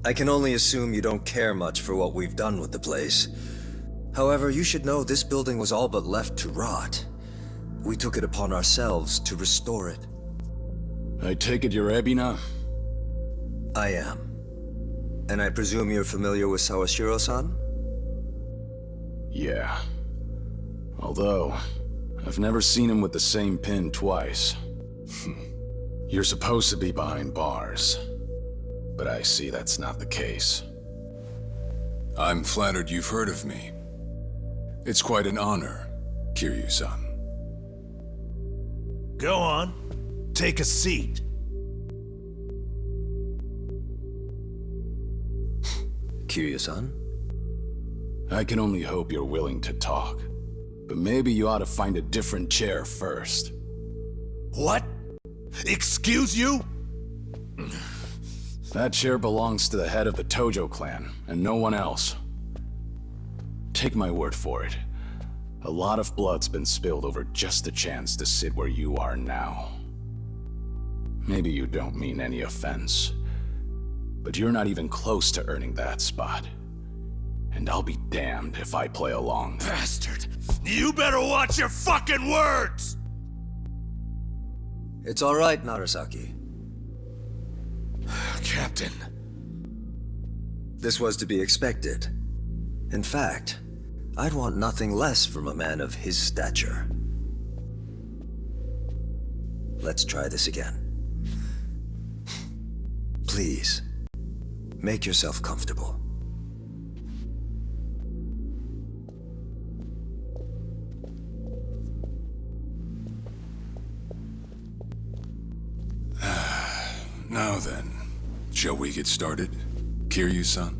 I can only assume you don't care much for what we've done with the place. However, you should know this building was all but left to rot. We took it upon ourselves to restore it. I take it you're Ebina? I am. And I presume you're familiar with Sawashiro-san? Yeah. Although, I've never seen him with the same pin twice. You're supposed to be behind bars. But I see that's not the case. I'm flattered you've heard of me. It's quite an honor, Kiryu-san. Go on. Take a seat. Kiryu-san? I can only hope you're willing to talk. But maybe you ought to find a different chair first. What? Excuse you? That chair belongs to the head of the Tojo clan, and no one else. Take my word for it. A lot of blood's been spilled over just a chance to sit where you are now. Maybe you don't mean any offense, but you're not even close to earning that spot. And I'll be damned if I play along. Bastard! You better watch your fucking words! It's all right, Narasaki. Captain. This was to be expected. In fact, I'd want nothing less from a man of his stature. Let's try this again. Please, make yourself comfortable. Now then, shall we get started, Kiryu-san?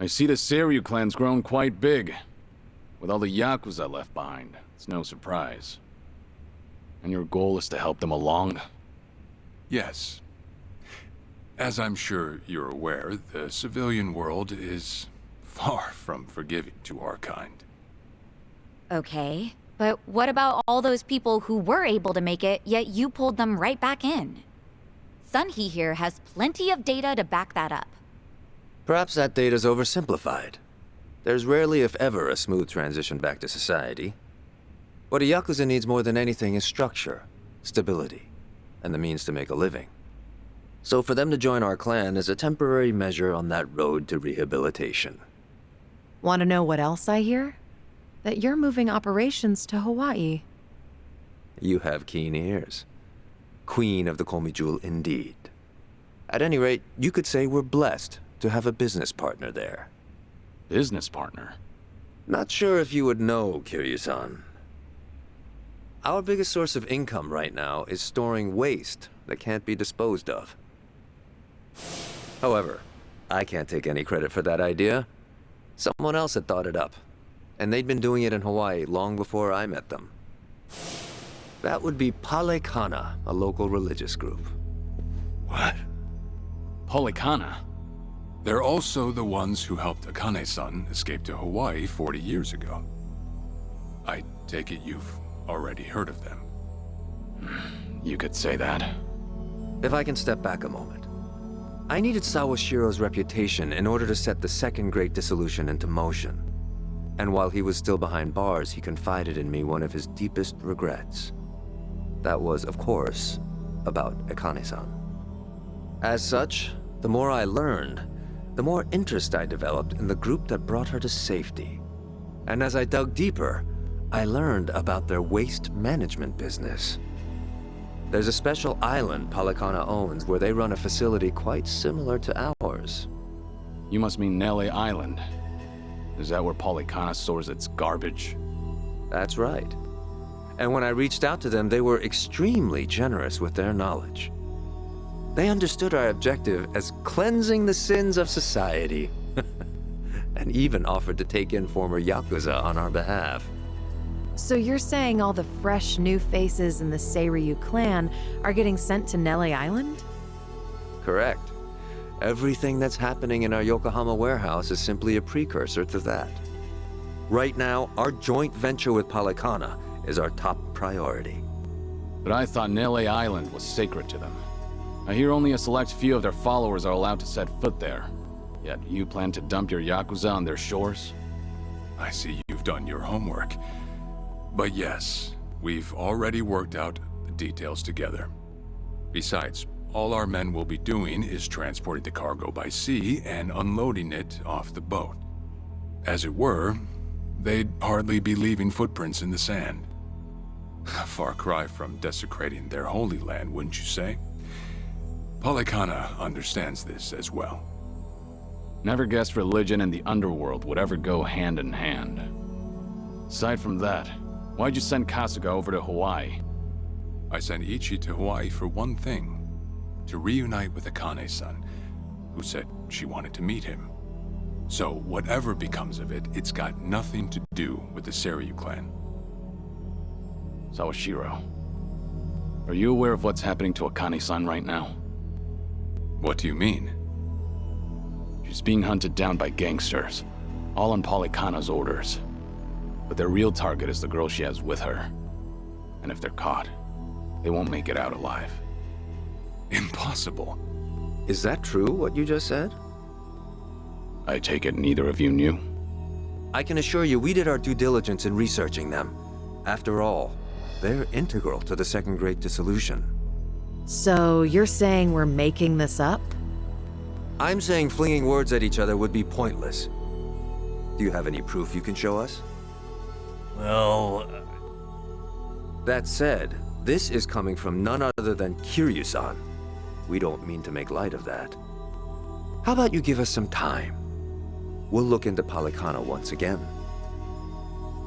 I see the Kiryu clan's grown quite big. With all the Yakuza left behind, it's no surprise. And your goal is to help them along? Yes. As I'm sure you're aware, the civilian world is far from forgiving to our kind. Okay, but what about all those people who were able to make it, yet you pulled them right back in? Sunhee here has plenty of data to back that up. Perhaps that data's oversimplified. There's rarely, if ever, a smooth transition back to society. What a Yakuza needs more than anything is structure, stability, and the means to make a living. So for them to join our clan is a temporary measure on that road to rehabilitation. Want to know what else I hear? That you're moving operations to Hawaii. You have keen ears. Queen of the Komi Jewel indeed. At any rate, you could say we're blessed to have a business partner there. Business partner? Not sure if you would know, Kiryu-san. Our biggest source of income right now is storing waste that can't be disposed of. However, I can't take any credit for that idea. Someone else had thought it up, and they'd been doing it in Hawaii long before I met them. That would be Palekana, a local religious group. What? Palekana? They're also the ones who helped Akane-san escape to Hawaii 40 years ago. I take it you've already heard of them. You could say that. If I can step back a moment. I needed Sawashiro's reputation in order to set the second Great Dissolution into motion. And while he was still behind bars, he confided in me one of his deepest regrets. That was, of course, about Akane-san. As such, the more I learned, the more interest I developed in the group that brought her to safety. And as I dug deeper, I learned about their waste management business. There's a special island Palekana owns where they run a facility quite similar to ours. You must mean Nele Island. Is that where Palekana stores its garbage? That's right. And when I reached out to them, they were extremely generous with their knowledge. They understood our objective as cleansing the sins of society, and even offered to take in former Yakuza on our behalf. So you're saying all the fresh new faces in the Seiryu clan are getting sent to Nele Island? Correct. Everything that's happening in our Yokohama warehouse is simply a precursor to that. Right now, our joint venture with Palekana is our top priority. But I thought Nele Island was sacred to them. I hear only a select few of their followers are allowed to set foot there. Yet you plan to dump your Yakuza on their shores? I see you've done your homework. But yes, we've already worked out the details together. Besides, all our men will be doing is transporting the cargo by sea and unloading it off the boat. As it were, they'd hardly be leaving footprints in the sand. A far cry from desecrating their holy land, wouldn't you say? Palekana understands this as well. Never guessed religion and the underworld would ever go hand in hand. Aside from that, why'd you send Kasuga over to Hawaii? I sent Ichi to Hawaii for one thing. To reunite with Akane-san, who said she wanted to meet him. So whatever becomes of it, it's got nothing to do with the Kiryu clan. Sawashiro, are you aware of what's happening to Akane-san right now? What do you mean? She's being hunted down by gangsters, all on Palekana's orders. But their real target is the girl she has with her. And if they're caught, they won't make it out alive. Impossible. Is that true, what you just said? I take it neither of you knew? I can assure you we did our due diligence in researching them. After all, they're integral to the Second Great Dissolution. So you're saying we're making this up? I'm saying flinging words at each other would be pointless. Do you have any proof you can show us? Well... That said, this is coming from none other than Kiryu-san. We don't mean to make light of that. How about you give us some time? We'll look into Palekana once again.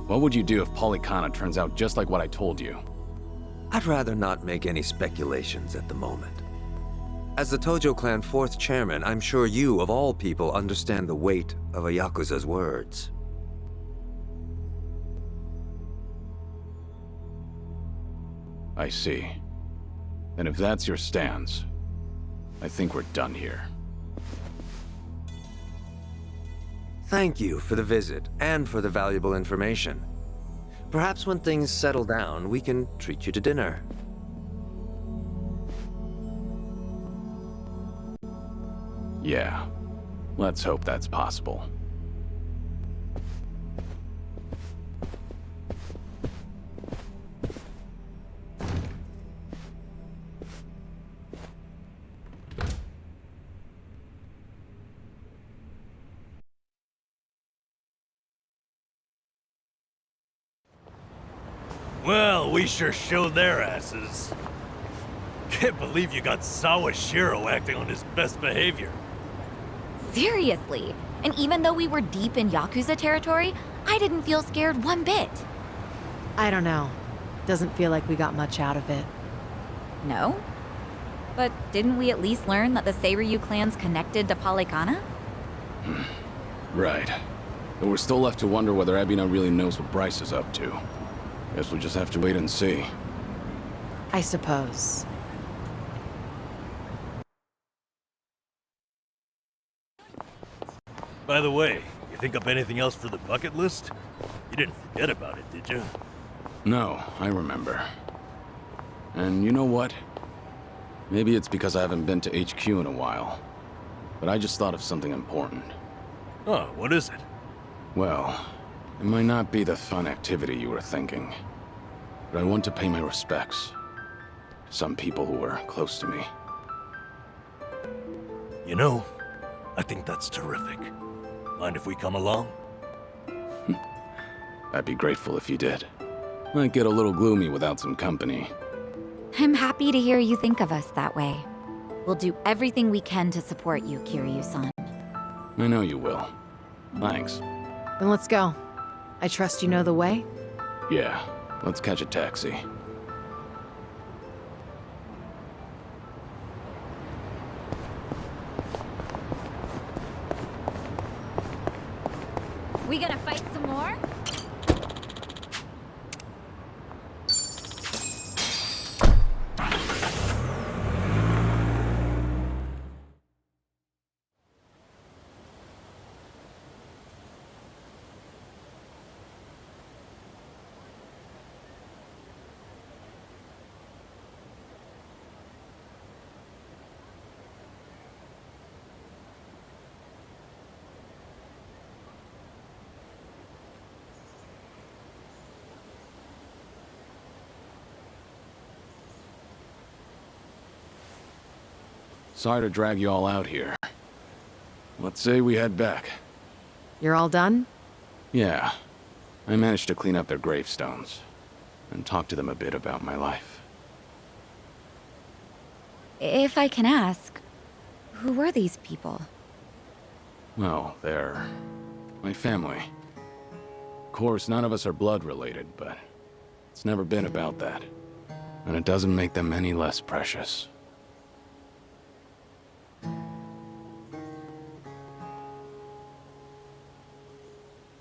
What would you do if Palekana turns out just like what I told you? I'd rather not make any speculations at the moment. As the Tojo clan 4th chairman, I'm sure you, of all people, understand the weight of a Yakuza's words. I see. And if that's your stance, I think we're done here. Thank you for the visit, and for the valuable information. Perhaps when things settle down, we can treat you to dinner. Yeah. Let's hope that's possible. Well, we sure showed their asses. Can't believe you got Sawashiro acting on his best behavior. Seriously. And even though we were deep in Yakuza territory, I didn't feel scared one bit. I don't know. Doesn't feel like we got much out of it. No? But didn't we at least learn that the Seiryu clan's connected to Polycana? Right. But we're still left to wonder whether Ebina really knows what Bryce is up to. Guess we'll just have to wait and see. I suppose. By the way, you think up anything else for the bucket list? You didn't forget about it, did you? No, I remember. And you know what? Maybe it's because I haven't been to HQ in a while. But I just thought of something important. Oh, what is it? Well, it might not be the fun activity you were thinking. But I want to pay my respects to some people who were close to me. You know, I think that's terrific. Mind if we come along? I'd be grateful if you did. Might get a little gloomy without some company. I'm happy to hear you think of us that way. We'll do everything we can to support you, Kiryu-san. I know you will. Thanks. Then let's go. I trust you know the way? Yeah, let's catch a taxi. We gonna fight some more? Sorry to drag you all out here. Let's say we head back. You're all done? Yeah. I managed to clean up their gravestones. And talk to them a bit about my life. If I can ask, who were these people? Well, they're my family. Of course, none of us are blood related, but it's never been about that. And it doesn't make them any less precious.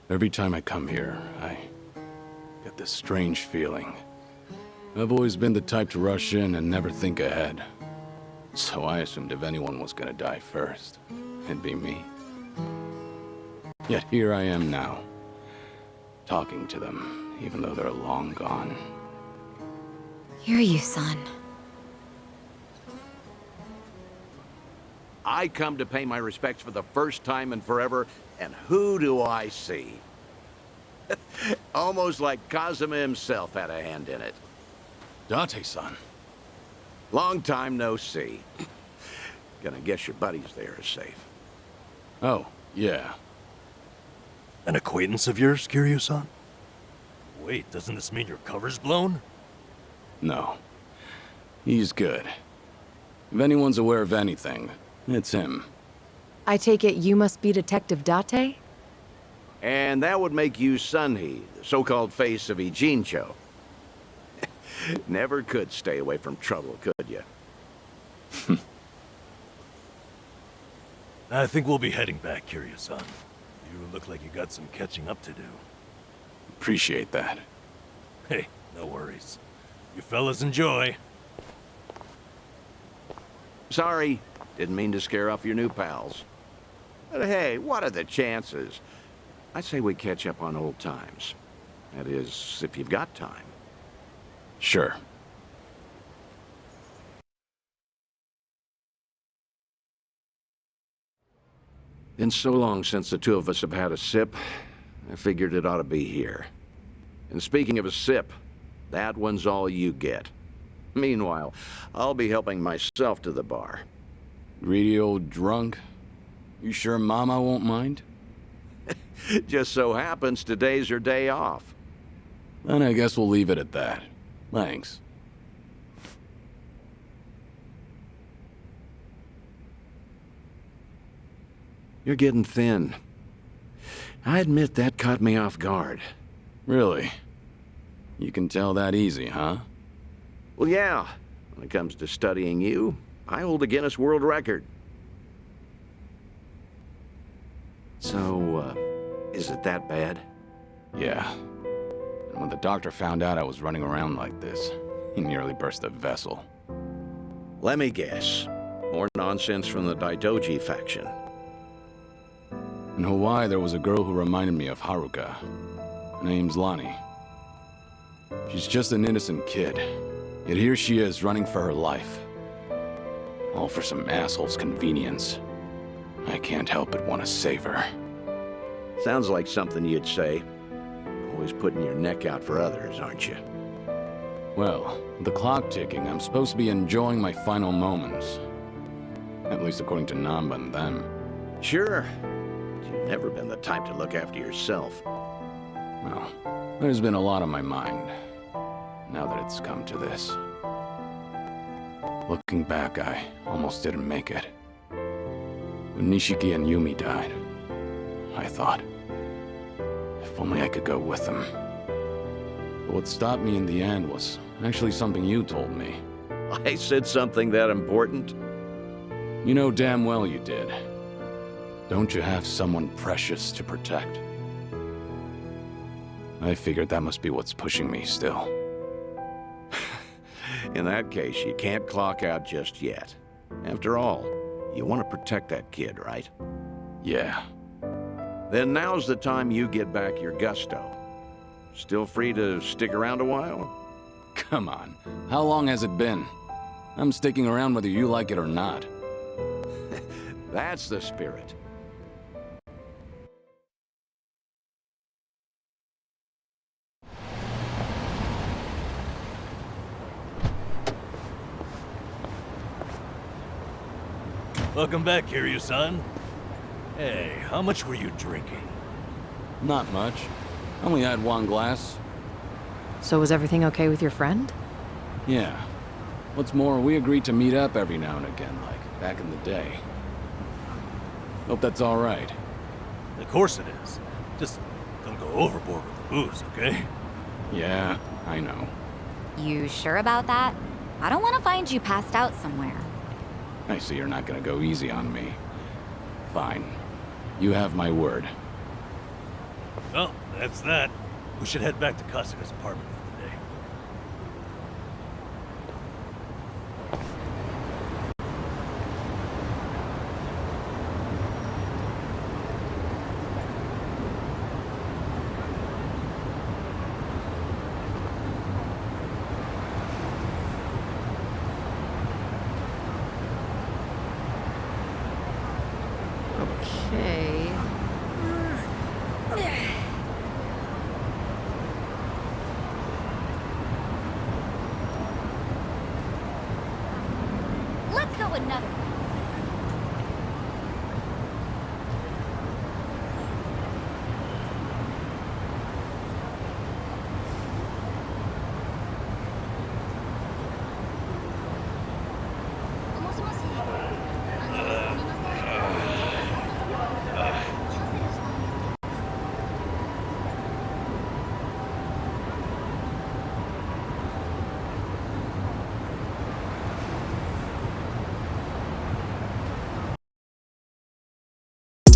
Every time I come here, I get this strange feeling. I've always been the type to rush in and never think ahead. So I assumed if anyone was gonna die first, it'd be me. Yet here I am now, talking to them, even though they're long gone. Kiryu-san. I come to pay my respects for the first time in forever, and who do I see? Almost like Kazuma himself had a hand in it. Date-san. Long time no see. Gonna guess your buddies there are safe. Oh, yeah. An acquaintance of yours, Kiryu-san? Wait, doesn't this mean your cover's blown? No. He's good. If anyone's aware of anything, it's him. I take it you must be Detective Date? And that would make you Sunhee, the so-called face of Ijincho. Never could stay away from trouble, could you? I think we'll be heading back, Kiryu-san. You look like you got some catching up to do. Appreciate that. Hey, no worries. You fellas enjoy. Sorry, didn't mean to scare off your new pals. But hey, what are the chances? I say we catch up on old times. That is, if you've got time. Sure. Been so long since the two of us have had a sip, I figured it ought to be here. And speaking of a sip, that one's all you get. Meanwhile, I'll be helping myself to the bar. Greedy old drunk? You sure Mama won't mind? Just so happens today's her day off. Then I guess we'll leave it at that. Thanks. You're getting thin. I admit that caught me off guard. Really? You can tell that easy, huh? Well, yeah. When it comes to studying you, I hold a Guinness World Record. So, is it that bad? Yeah. And when the doctor found out I was running around like this, he nearly burst a vessel. Let me guess. More nonsense from the Daidoji faction. In Hawaii, there was a girl who reminded me of Haruka. Her name's Lonnie. She's just an innocent kid. Yet here she is, running for her life. All for some asshole's convenience. I can't help but want to save her. Sounds like something you'd say. Always putting your neck out for others, aren't you? Well, with the clock ticking, I'm supposed to be enjoying my final moments. At least according to Namba and them. Sure. You've never been the type to look after yourself. Well, there's been a lot on my mind, now that it's come to this. Looking back, I almost didn't make it. When Nishiki and Yumi died, I thought, if only I could go with them. But what stopped me in the end was actually something you told me. I said something that important? You know damn well you did. Don't you have someone precious to protect? I figured that must be what's pushing me still. In that case, you can't clock out just yet. After all, you want to protect that kid, right? Yeah. Then now's the time you get back your gusto. Still free to stick around a while? Come on. How long has it been? I'm sticking around whether you like it or not. That's the spirit. Welcome back, Kiryu-san. Hey, how much were you drinking? Not much. Only had one glass. So was everything okay with your friend? Yeah. What's more, we agreed to meet up every now and again, like back in the day. Hope that's all right. Of course it is. Just don't go overboard with the booze, okay? Yeah, I know. You sure about that? I don't want to find you passed out somewhere. I see you're not gonna go easy on me. Fine. You have my word. Well, that's that. We should head back to Kasuga's apartment for the day. Okay. Let's go another.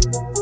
you.